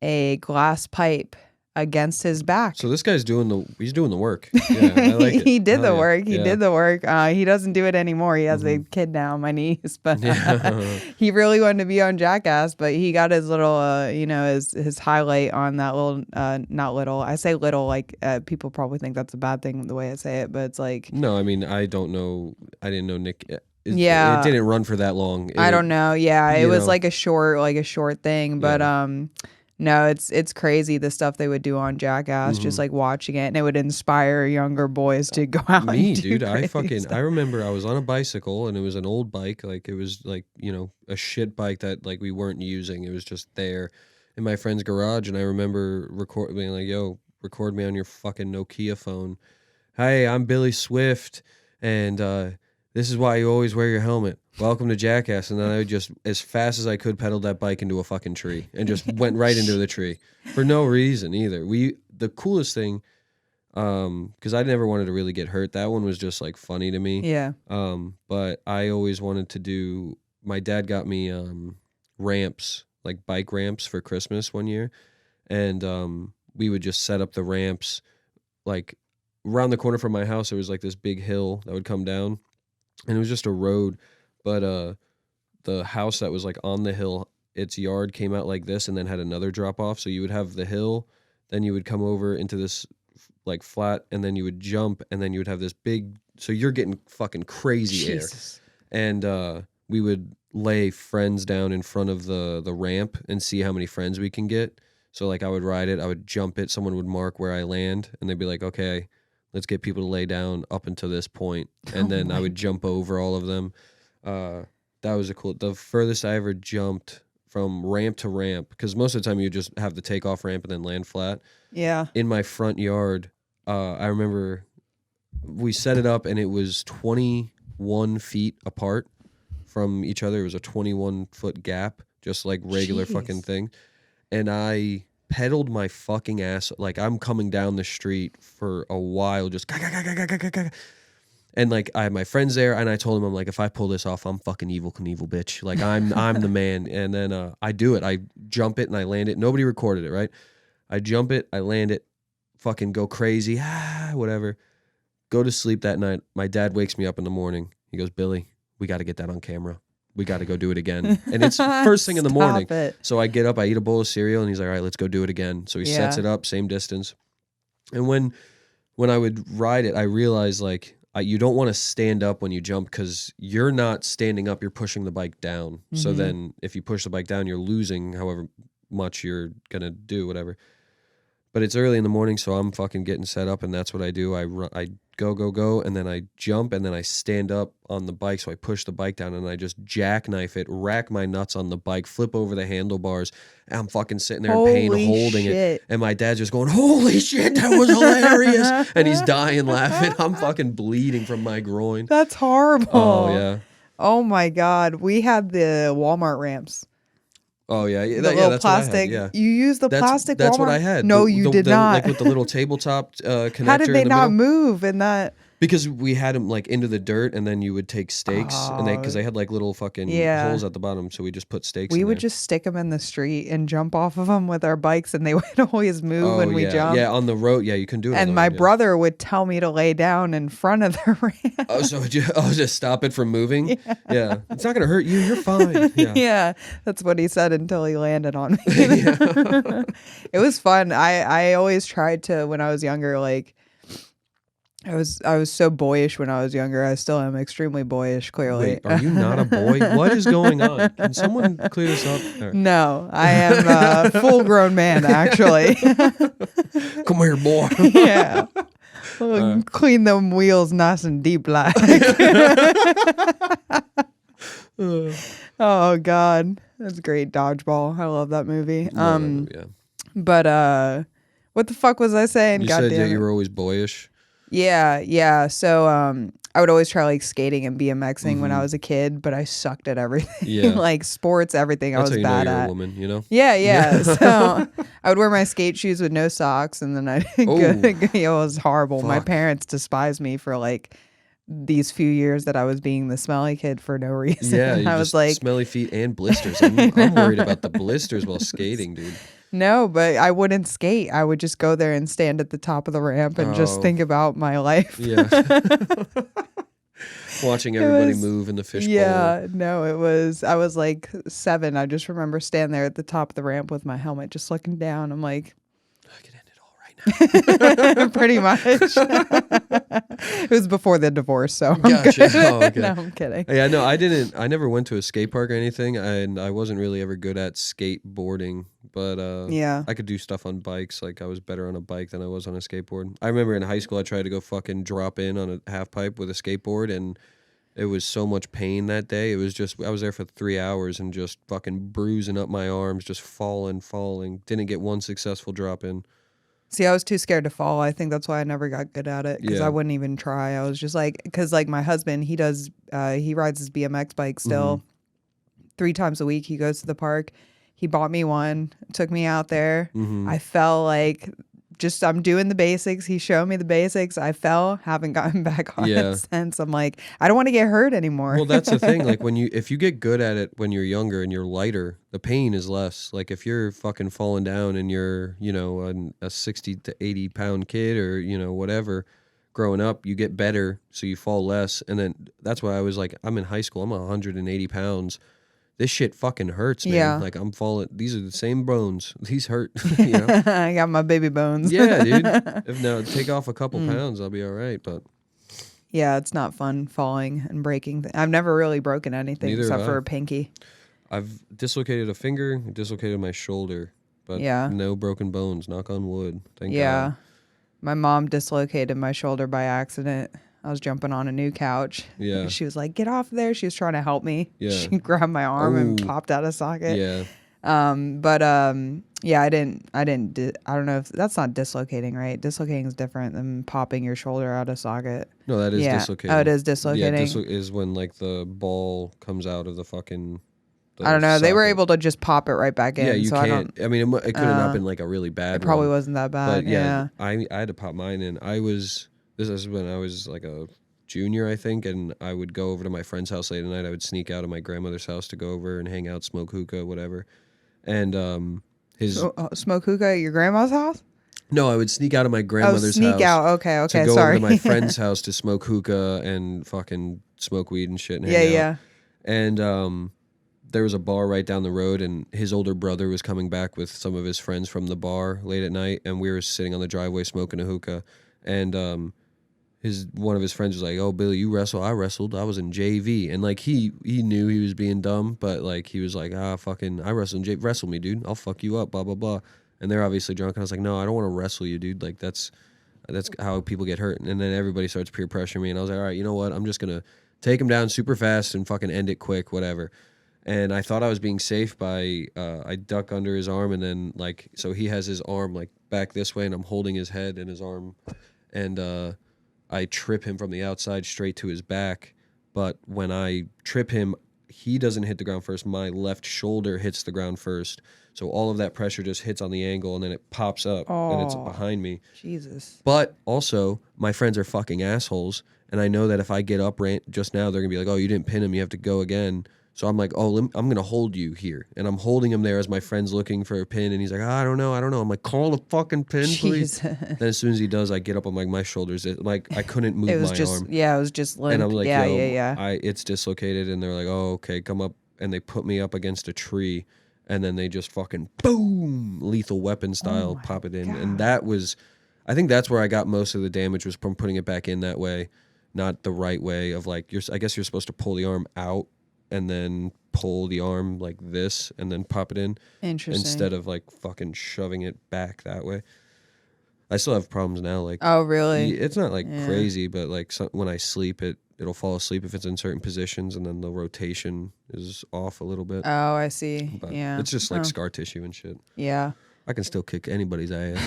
a glass pipe against his back.
So this guy's doing the work. Yeah, I like it.
He did
Hell
the
yeah.
work. He
Yeah.
did the work. He doesn't do it anymore. He has a kid now on my knees, but
Yeah.
he really wanted to be on Jackass, but he got his little, his highlight on that little, not little. I say little, like people probably think that's a bad thing the way I say it, but it's like.
No, I mean, I don't know. I didn't know Nick.
Yeah.
It didn't run for that long.
I don't know. Yeah. It was
know.
like a short thing, but, no, it's crazy the stuff they would do on Jackass, just like watching it, and it would inspire younger boys to go out.
Me,
and do
dude, I
crazy stuff.
I remember I was on a bicycle and it was an old bike, like it was like, a shit bike that like we weren't using. It was just there in my friend's garage, and I remember being like, "Yo, record me on your fucking Nokia phone. Hey, I'm Billy Swift, and this is why you always wear your helmet. Welcome to Jackass." And then I would just, as fast as I could, pedal that bike into a fucking tree and just went right into the tree for no reason either. The coolest thing, because I never wanted to really get hurt. That one was just like funny to me.
Yeah.
But I always wanted to do. My dad got me ramps, like bike ramps, for Christmas one year, and we would just set up the ramps, like around the corner from my house. There was like this big hill that would come down, and it was just a road. But the house that was like on the hill, its yard came out like this and then had another drop off. So you would have the hill, then you would come over into this like flat, and then you would jump, and then you would have this big, so you're getting fucking crazy
Jesus.
air. And we would lay friends down in front of the ramp and see how many friends we can get. So like I would ride it, I would jump it, someone would mark where I land, and they'd be like, okay, let's get people to lay down up until this point. And then I would jump over all of them. That was the furthest I ever jumped from ramp to ramp, because most of the time you just have the takeoff ramp and then land flat.
Yeah.
In my front yard, I remember we set it up and it was 21 feet apart from each other. It was a 21-foot gap, just like regular fucking thing. And I pedaled my fucking ass, like I'm coming down the street for a while, just and like I had my friends there, and I told them, I'm like, if I pull this off, I'm fucking Evel Knievel, bitch. Like I'm the man. And then I do it. I jump it and I land it. Nobody recorded it, right? I jump it, I land it, fucking go crazy, whatever. Go to sleep that night. My dad wakes me up in the morning. He goes, Billy, we got to get that on camera. We got to go do it again. And it's first thing in the morning.
It.
So I get up, I eat a bowl of cereal, and he's like, all right, let's go do it again. So he sets it up, same distance. And when I would ride it, I realized like, you don't want to stand up when you jump, because you're not standing up, you're pushing the bike down. So then if you push the bike down, you're losing however much you're going to do, whatever. But it's early in the morning, so I'm fucking getting set up, and that's what I do. I go, and then I jump, and then I stand up on the bike, so I push the bike down, and I just jackknife it, rack my nuts on the bike, flip over the handlebars, and I'm fucking sitting there in pain holding it. And my dad's just going, holy shit, that was hilarious. And he's dying laughing. I'm fucking bleeding from my groin.
That's horrible.
Oh, yeah.
Oh, my God. We had the Walmart ramps.
Oh, yeah.
The little
that's
plastic.
What I had,
You used the plastic
That's
Walmart?
what I had.
No, you did not.
Like with the little tabletop connector.
How did they
in the
not
middle.
move in that?
Because we had them like into the dirt, and then you would take stakes, and because they had like little fucking holes at the bottom, so we just put stakes.
We
in
would
there.
just stick them in the street and jump off of them with our bikes, and they would always move when we jumped.
Yeah, on the road, yeah, you can do it.
And
on the
my
road,
brother would tell me to lay down in front of the ramp.
Oh, so just stop it from moving. Yeah, it's not gonna hurt you. You're fine. Yeah,
Yeah, that's what he said until he landed on me. It was fun. I always tried to, when I was younger, like I was so boyish when I was younger. I still am extremely boyish, clearly.
Wait, are you not a boy? What is going on? Can someone clear this up? All right.
No, I am a full grown man, actually.
Come here, boy.
Yeah. Clean them wheels nice and deep like. Oh God. That's great. Dodgeball. I love that movie.
Yeah.
But what the fuck was I saying?
You
God
said
damn
that
it.
you were always boyish.
Yeah. So I would always try like skating and BMXing when I was a kid, but I sucked at everything.
Yeah.
like sports, everything
That's
I was
how you know
bad
you're
at.
a woman, you know?
Yeah. So I would wear my skate shoes with no socks, and then it was horrible. My
Fuck.
parents despised me for like these few years that I was being the smelly kid for no reason.
Yeah, you
I
just
was like,
smelly feet and blisters. I'm worried about the blisters while skating, dude.
no, but I wouldn't skate. I would just go there and stand at the top of the ramp and just
Oh.
think about my life.
Yeah. Watching everybody
was-
move in the fishbowl.
Yeah, no, I was like 7. I just remember standing there at the top of the ramp with my helmet, just looking down. I'm like,
I could end it all right now.
pretty much. It was before the divorce, so I'm
Gotcha.
good.
Oh, okay.
No, I'm kidding.
Yeah, no, I never went to a skate park or anything, and I wasn't really ever good at skateboarding. But
Yeah.
I could do stuff on bikes. Like I was better on a bike than I was on a skateboard. I remember in high school I tried to go fucking drop in on a half pipe with a skateboard, and it was so much pain that day. It was just I was there for 3 hours and just fucking bruising up my arms, just falling. Didn't get one successful drop in.
See, I was too scared to fall. I think that's why I never got good at it because
Yeah.
I wouldn't even try. I was just like, because like my husband, he rides his BMX bike still 3 times a week. He goes to the park. He bought me one, took me out there. I fell like I'm doing the basics. He showed me the basics. I fell, haven't gotten back on
Yeah.
it since. I'm like, I don't want to get hurt anymore.
Well, that's the thing. Like if you get good at it when you're younger and you're lighter, the pain is less. Like if you're fucking falling down and you're, a 60 to 80 pound kid or, whatever, growing up, you get better. So you fall less. And then that's why I was like, I'm in high school. I'm 180 pounds. This shit fucking hurts, man.
Yeah.
Like I'm falling. These are the same bones. These hurt. You know?
I got my baby bones.
Yeah, dude. If now take off a couple pounds, I'll be all right. But
Yeah, it's not fun falling and breaking. I've never really broken anything
Neither
except
have
for
I.
a pinky.
I've dislocated a finger, dislocated my shoulder, but
Yeah.
no broken bones. Knock on wood. Thank
Yeah.
God.
My mom dislocated my shoulder by accident. I was jumping on a new couch.
Yeah.
She was like, "Get off there." She was trying to help me.
Yeah.
She grabbed my arm and
Ooh.
popped out of socket.
Yeah.
Yeah, I don't know if that's not dislocating, right? Dislocating is different than popping your shoulder out of socket.
No, that is
Yeah.
dislocating.
Oh, it is
Yeah,
dislocating.
is when like the ball comes out of the fucking.
I don't know. They were
socket.
able to just pop it right back in.
Yeah, you
so I
can't.
don't.
I mean, it could have not been like a really bad.
It probably
one.
wasn't that bad.
But
yeah.
I had to pop mine in. This is when I was like a junior, I think, and I would go over to my friend's house late at night. I would sneak out of my grandmother's house to go over and hang out, smoke hookah, whatever. And his
Smoke hookah at your grandma's house?
no, I would sneak out of my grandmother's
sneak
house.
out. Okay,
to go
sorry.
over to my friend's house to smoke hookah and fucking smoke weed and shit. And
Yeah,
hang out.
yeah.
And there was a bar right down the road, and his older brother was coming back with some of his friends from the bar late at night, and we were sitting on the driveway smoking a hookah, and one of his friends was like, "Oh, Billy, you wrestle? I wrestled. I was in JV," and like he knew he was being dumb, but like he was like, fucking, I wrestled in wrestle me, dude. I'll fuck you up, blah blah blah. And they're obviously drunk, and I was like, no, I don't want to wrestle you, dude. Like that's how people get hurt. And then everybody starts peer pressuring me, and I was like, all right, you know what? I'm just gonna take him down super fast and fucking end it quick, whatever. And I thought I was being safe by I duck under his arm, and then like so he has his arm like back this way, and I'm holding his head and his arm, and I trip him from the outside straight to his back. But when I trip him, he doesn't hit the ground first. My left shoulder hits the ground first. So all of that pressure just hits on the angle, and then it pops up, and it's behind me.
Jesus.
But also, my friends are fucking assholes, and I know that if I get up just now, they're going to be like, oh, you didn't pin him, you have to go again. So I'm like, oh, I'm going to hold you here. And I'm holding him there as my friend's looking for a pin, and he's like, I don't know. I'm like, call the fucking pin, please.
Jesus.
Then as soon as he does, I get up, I'm like, my shoulders, like I couldn't move
It was
my
just,
arm.
yeah, it was just limp.
And I'm like,
yeah,
yo,
yeah.
it's dislocated. And they're like, oh, okay, come up. And they put me up against a tree, and then they just fucking boom, lethal weapon style, pop it in. And that was, I think that's where I got most of the damage was from putting it back in that way, not the right way of like I guess you're supposed to pull the arm out and then pull the arm like this and then pop it in.
Interesting.
Instead of like fucking shoving it back that way. I still have problems now. Like,
oh, really?
It's not like crazy, but like when I sleep, it'll fall asleep if it's in certain positions, and then the rotation is off a little bit.
Oh, I see.
But
yeah.
it's just like scar tissue and shit.
Yeah.
I can still kick anybody's ass.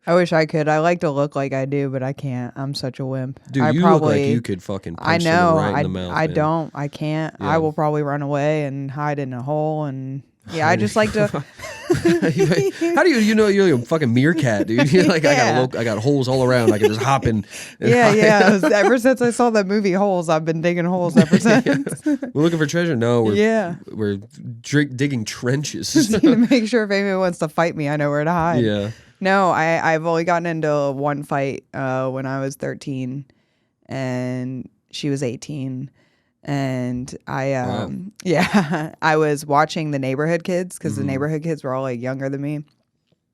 I wish I could. I like to look like I do, but I can't. I'm such a wimp.
Dude, you look like you could fucking punch someone right in the mouth.
I
man.
don't. I can't.
Yeah.
I will probably run away and hide in a hole and I just like to.
How do you know you're a fucking meerkat, dude? You're like I got holes all around. I can just hop in.
Yeah. Ever since I saw that movie Holes, I've been digging holes ever since.
We're looking for treasure. No, we're digging trenches
just to make sure if anyone wants to fight me, I know where to hide.
Yeah.
No, I've only gotten into one fight when I was 13, and she was 18. And I was watching the neighborhood kids because the neighborhood kids were all like younger than me,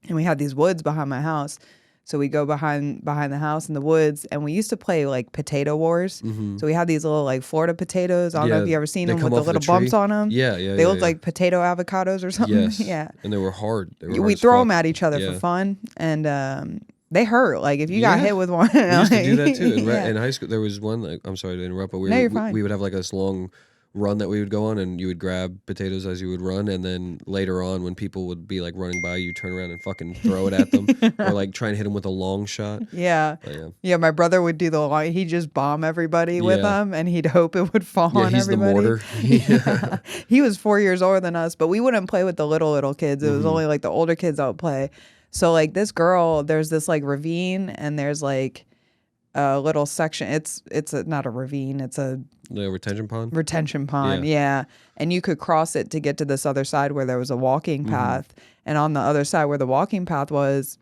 and we had these woods behind my house. So we go behind the house in the woods, and we used to play like potato wars. So we had these little like Florida potatoes. I don't know if you ever seen them with the little bumps on them.
Yeah.
They look like potato avocados or something.
Yes.
Yeah.
And they were hard.
We throw them at each other for fun, and they hurt. Like if you got hit with one.
We used to do that too. In high school, there was one. Like, I'm sorry to interrupt, but
you're fine.
We would have like this long run that we would go on, and you would grab potatoes as you would run, and then later on, when people would be like running by, you turn around and fucking throw it at them, or like try and hit them with a long shot.
Yeah.
But,
yeah. My brother would do the long. He'd just bomb everybody with them, and he'd hope it would fall on
he's
everybody.
The mortar.
Yeah. He was 4 years older than us, but we wouldn't play with the little kids. It was only like the older kids that would play. So like this girl, there's this like ravine, and there's like a little section. It's not a ravine. It's a
retention pond.
Retention pond, yeah. And you could cross it to get to this other side where there was a walking path. And on the other side where the walking path was,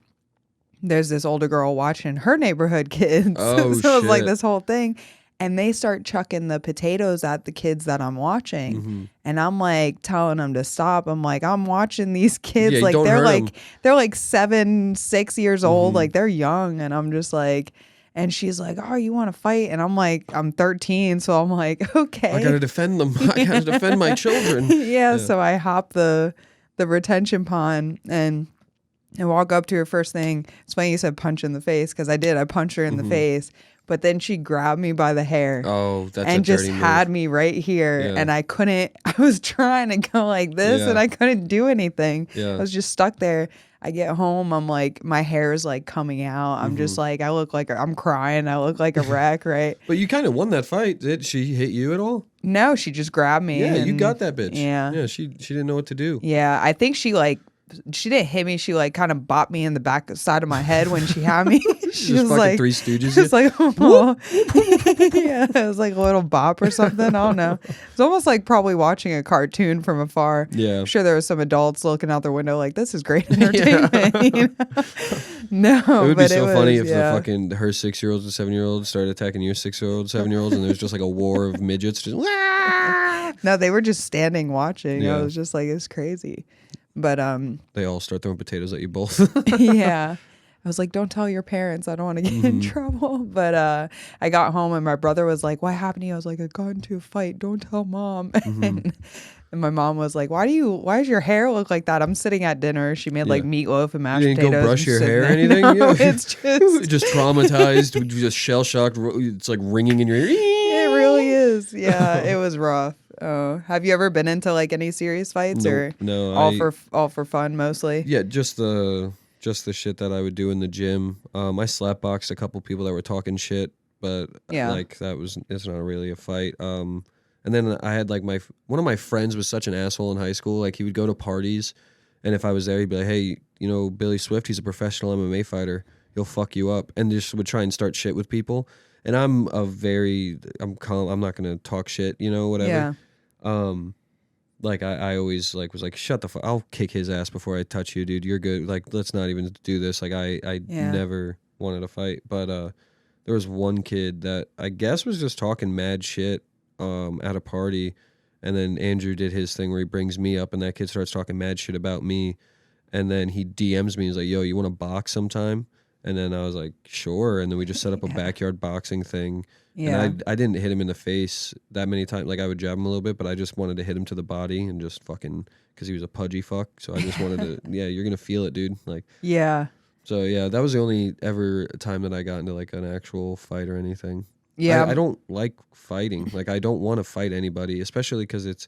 there's this older girl watching her neighborhood kids.
Oh,
so it was like this whole thing. And they start chucking the potatoes at the kids that I'm watching. And I'm like telling them to stop. I'm like, I'm watching these kids. Like they're like 7, 6 years old. Like they're young. And I'm just like, and she's like, oh, you want to fight? And I'm like, I'm 13. So I'm like, okay.
I got to defend them. I got to defend my children.
Yeah. So I hop the retention pond and walk up to her first thing. It's funny you said punch in the face because I did. I punched her in the face. But then she grabbed me by the hair.
Oh, that's
and just had me right here. Yeah. And I was trying to go like this and I couldn't do anything.
Yeah.
I was just stuck there. I get home. I'm like, my hair is like coming out. I'm just like, I look like I'm crying. I look like a wreck, right?
But you kind of won that fight. Did she hit you at all?
No, she just grabbed me.
Yeah, you got that bitch.
Yeah.
Yeah, she didn't know what to do.
Yeah, I think she didn't hit me. She like kind of bopped me in the back side of my head when she had me. She was like
Three Stooges.
It's like, oh. Yeah, it was like a little bop or something. I don't know. It's almost like probably watching a cartoon from afar.
Yeah,
I'm sure there was some adults looking out their window like, this is great entertainment. You know? No,
it would be so funny if
her
6-year-olds and 7-year-olds started attacking your 6-year-old, 7-year-olds, and there was just like a war of midgets. Just
no, they were just standing watching.
Yeah.
I was just like, it's crazy. But
they all start throwing potatoes at you both.
Yeah. I was like, don't tell your parents. I don't want to get in trouble. But I got home and my brother was like, what happened to you? I was like, I got into a fight. Don't tell mom. And my mom was like, why does your hair look like that? I'm sitting at dinner. She made like meatloaf and mashed potatoes.
You didn't go brush your hair or anything?
No, it's
just traumatized, just shell-shocked. It's like ringing in your ear.
It really is. Yeah, it was rough. Have you ever been into like any serious fights or
no,
all for fun mostly?
Yeah, just the shit that I would do in the gym. I slapboxed a couple people that were talking shit, but like it's not really a fight. And then I had like one of my friends was such an asshole in high school. Like he would go to parties, and if I was there, he'd be like, "Hey, you know Billy Swift? He's a professional MMA fighter. He'll fuck you up," and just would try and start shit with people. And I'm calm. I'm not gonna talk shit, whatever.
Yeah.
Like I always like was like, shut the fuck. I'll kick his ass before I touch you, dude. You're good. Like let's not even do this. Like I never wanted to fight, but there was one kid that I guess was just talking mad shit at a party, and then Andrew did his thing where he brings me up, and that kid starts talking mad shit about me. And then he DMs me. He's like, yo, you want to box sometime? And then I was like, sure. And then we just set up a backyard boxing thing.
Yeah.
And I didn't hit him in the face that many times. Like, I would jab him a little bit, but I just wanted to hit him to the body and just fucking, because he was a pudgy fuck. So I just wanted to, yeah, you're going to feel it, dude. Like,
Yeah.
so yeah, that was the only ever time that I got into like an actual fight or anything.
Yeah.
I don't like fighting. Like, I don't want to fight anybody, especially because it's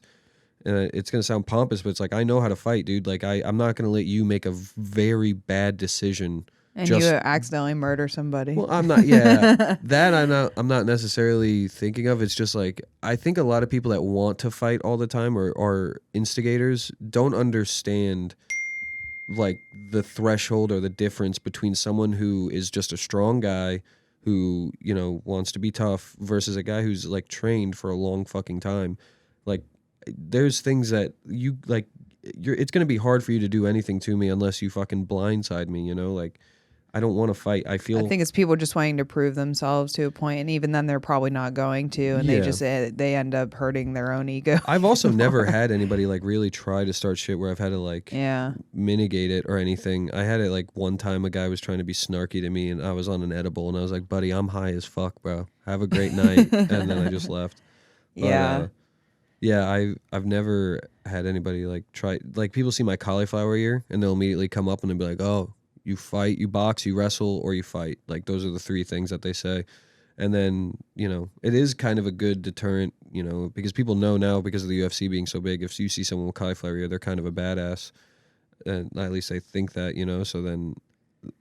going to sound pompous, but it's like, I know how to fight, dude. Like, I'm not going to let you make a very bad decision.
And you accidentally murder somebody.
Well, I'm not. Yeah, that I'm not necessarily thinking of. It's just like, I think a lot of people that want to fight all the time or are instigators don't understand like the threshold or the difference between someone who is just a strong guy who, you know, wants to be tough versus a guy who's like trained for a long fucking time. Like, there's things that you like. It's gonna be hard for you to do anything to me unless you fucking blindside me. You know, like. I don't want to fight. I think
it's people just wanting to prove themselves to a point, and even then they're probably not going to, and they end up hurting their own ego.
I've also never had anybody like really try to start shit where I've had to like mitigate it or anything. I had it like one time a guy was trying to be snarky to me and I was on an edible and I was like, buddy, I'm high as fuck, bro. Have a great night. And then I just left. But, I've never had anybody like try, like people see my cauliflower ear and they'll immediately come up and they'll be like, oh, you fight, you box, you wrestle, or you fight. Like, those are the three things that they say. And then, you know, it is kind of a good deterrent, you know, because people know now because of the UFC being so big, if you see someone with cauliflower ear, they're kind of a badass. And at least they think that, you know, so then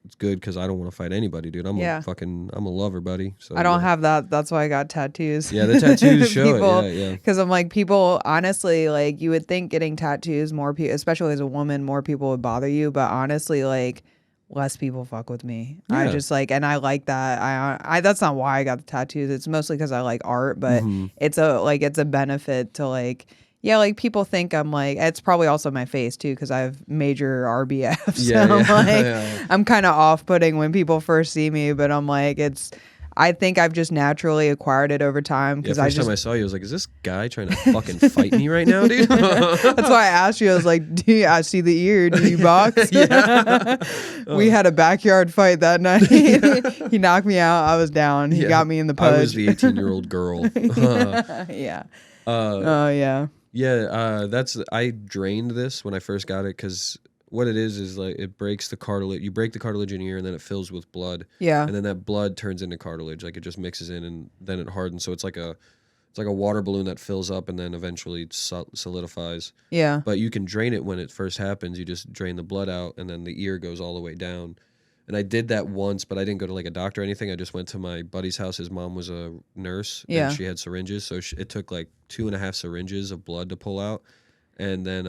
it's good because I don't want to fight anybody, dude. I'm a lover, buddy. So
I don't have that. That's why I got tattoos.
Yeah, the tattoos show it. Yeah.
Because I'm like, people, honestly, like, you would think getting tattoos, more people, especially as a woman, more people would bother you. But honestly, like, less people fuck with me. Yeah. I just like, and I like that. I that's not why I got the tattoos. It's mostly because I like art, but it's a benefit to like, yeah, like people think I'm like, it's probably also my face too because I have major RBF. So I'm like, I'm kind of off-putting when people first see me, but I'm like, I think I've just naturally acquired it over time.
Because first time I saw you, I was like, is this guy trying to fucking fight me right now, dude?
That's why I asked you. I was like, I see the ear. Do you box? We had a backyard fight that night. He knocked me out. I was down. He got me in the pudge.
I was the 18-year-old girl.
Yeah.
I drained this when I first got it because what it is like it breaks the cartilage. You break the cartilage in your ear and then it fills with blood.
Yeah.
And then that blood turns into cartilage. Like, it just mixes in and then it hardens. So it's like a water balloon that fills up and then eventually solidifies.
Yeah.
But you can drain it when it first happens. You just drain the blood out and then the ear goes all the way down. And I did that once, but I didn't go to like a doctor or anything. I just went to my buddy's house. His mom was a nurse and she had syringes. So it took like 2.5 syringes of blood to pull out. And then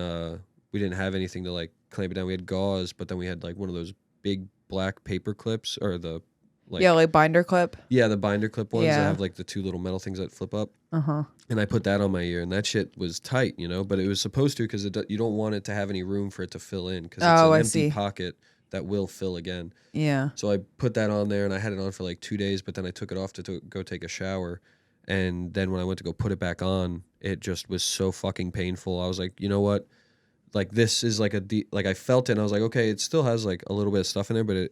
we didn't have anything to like clamp it down. We had gauze, but then we had like one of those big black paper clips or the
like binder clip.
Yeah, the binder clip ones that have like the two little metal things that flip up. And I put that on my ear, and that shit was tight, you know. But it was supposed to because you don't want it to have any room for it to fill in because it's an empty pocket that will fill again.
Yeah.
So I put that on there, and I had it on for like 2 days, but then I took it off to go take a shower. And then when I went to go put it back on, it just was so fucking painful. I was like, you know what? Like, this is like like I felt it and I was like, okay, it still has like a little bit of stuff in there, but it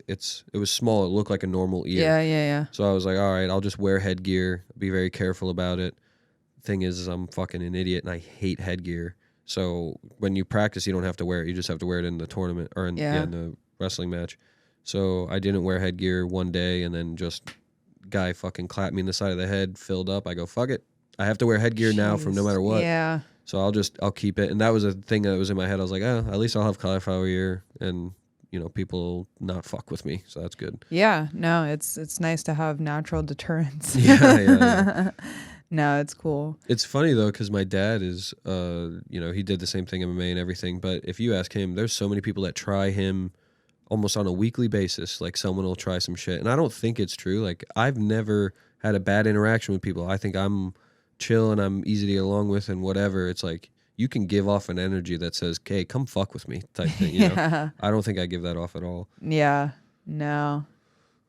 was small. It looked like a normal ear.
Yeah.
So I was like, all right, I'll just wear headgear, be very careful about it. Thing is I'm fucking an idiot and I hate headgear. So when you practice, you don't have to wear it. You just have to wear it in the tournament or in the wrestling match. So I didn't wear headgear one day and then just guy fucking clapped me in the side of the head, filled up. I go, fuck it. I have to wear headgear now from no matter what.
Yeah.
So I'll keep it. And that was a thing that was in my head. I was like, oh, at least I'll have cauliflower ear and, you know, people will not fuck with me. So that's good.
Yeah. No, it's nice to have natural deterrents.
Yeah.
No, it's cool.
It's funny though, because my dad is, you know, he did the same thing MMA and everything. But if you ask him, there's so many people that try him almost on a weekly basis. Like, someone will try some shit. And I don't think it's true. Like, I've never had a bad interaction with people. I think I'm chill and I'm easy to get along with and whatever. It's like you can give off an energy that says, "Okay, come fuck with me," type thing. You know? I don't think I give that off at all.
Yeah, no.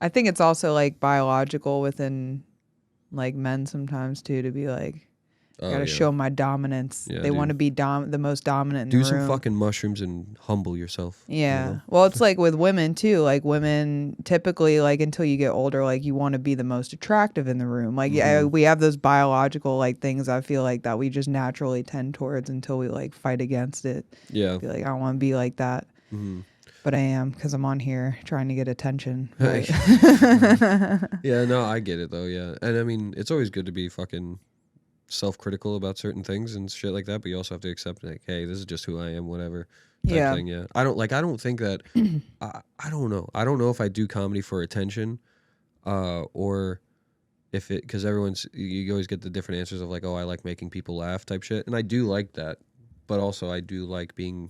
I think it's also like biological within like men sometimes too to be like, Gotta show my dominance.
Yeah,
they want to be the most dominant in
Do
the room.
some fucking mushrooms and humble yourself.
Yeah.
You know?
Well, it's like with women too. Like women typically, like until you get older, like you want to be the most attractive in the room. Like we have those biological like things I feel like that we just naturally tend towards until we like fight against it.
Yeah.
Be like, I don't want to be like that. But I am because I'm on here trying to get attention. Right?
Yeah, no, I get it though. Yeah. And I mean, it's always good to be fucking self-critical about certain things and shit like that, but you also have to accept like, hey, this is just who I am, whatever type thing. Yeah, I don't think that I don't know if I do comedy for attention or if it, because you always get the different answers of like, oh, I like making people laugh type shit, and I do like that, but also I do like being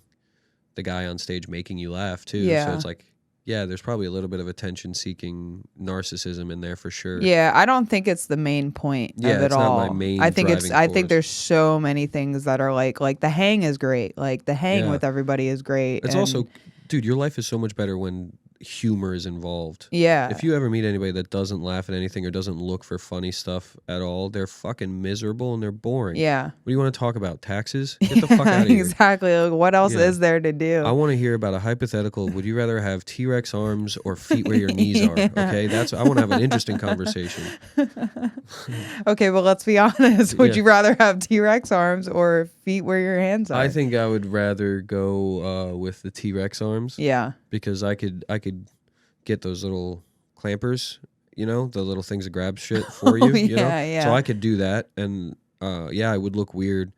the guy on stage making you laugh too. So it's like, yeah, there's probably a little bit of attention-seeking narcissism in there for sure.
Yeah, I don't think it's the main point of it
it's
all.
not my main
I think
driving
I think
force.
there's so many things that are like the hang is great. Like the hang with everybody is great.
It's also, dude, your life is so much better when humor is involved.
Yeah.
If you ever meet anybody that doesn't laugh at anything or doesn't look for funny stuff at all, they're fucking miserable and they're boring.
Yeah.
What do you want to talk about? Taxes? Get the fuck out of here.
Exactly. Like, what else is there to do?
I want to hear about a hypothetical. Would you rather have T-Rex arms or feet where your knees are? Okay, I want to have an interesting conversation.
Okay, well, let's be honest. Would you rather have T-Rex arms or feet where your hands are?
I think I would rather go with the T-Rex arms.
Yeah.
Because I could get those little clampers, you know, the little things that grab shit for you, you know?
Yeah.
So I could do that, and I would look weird,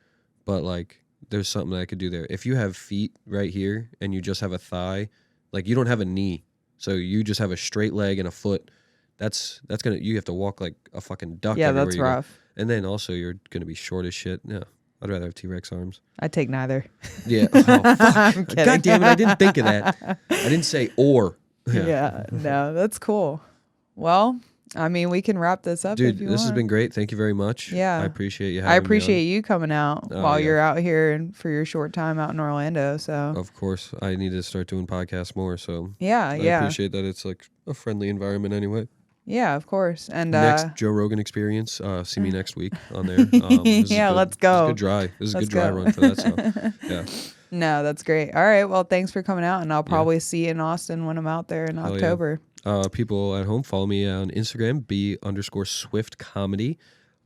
but like there's something that I could do there. If you have feet right here and you just have a thigh, like you don't have a knee, so you just have a straight leg and a foot, you have to walk like a fucking duck.
Yeah,
everywhere
that's
you go.
rough.
And then also you're gonna be short as shit. Yeah. I'd rather have T-Rex arms.
I'd take neither.
Yeah. Oh, fuck.
I'm kidding.
God damn it, I didn't think of that. I didn't say or.
Yeah, no, that's cool. Well, I mean, we can wrap this up.
Dude,
if you
this has
want.
been great. Thank you very much.
Yeah.
I appreciate you having
I
me on.
appreciate you coming out while
yeah.
you're out here and for your short time out in Orlando. So
Of course. I need to start doing podcasts more, so
yeah.
I appreciate that it's like a friendly environment anyway.
Yeah, of course. And
Next Joe Rogan experience. See me next week on there.
Let's go.
This is a good dry. This is a
Let's
good dry
go.
run for that. So yeah.
No, that's great. All right. Well, thanks for coming out, and I'll probably see you in Austin when I'm out there in October.
People at home, follow me on Instagram, _Swift Comedy,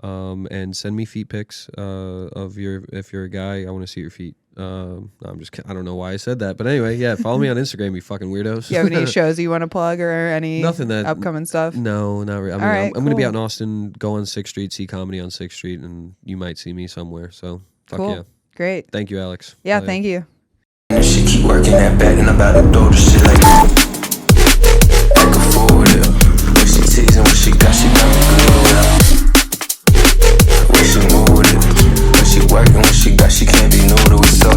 and send me feet pics if you're a guy, I want to see your feet. I don't know why I said that, but anyway, yeah, follow me on Instagram, you fucking weirdos.
You have any shows you want to plug or any upcoming stuff?
No, not really. I'm going to be out in Austin, go on 6th Street, see comedy on 6th Street, and you might see me somewhere. So, fuck yeah.
Great.
Thank you, Alex.
Yeah, thank you.
She keep working that bad and I'm about to throw the shit like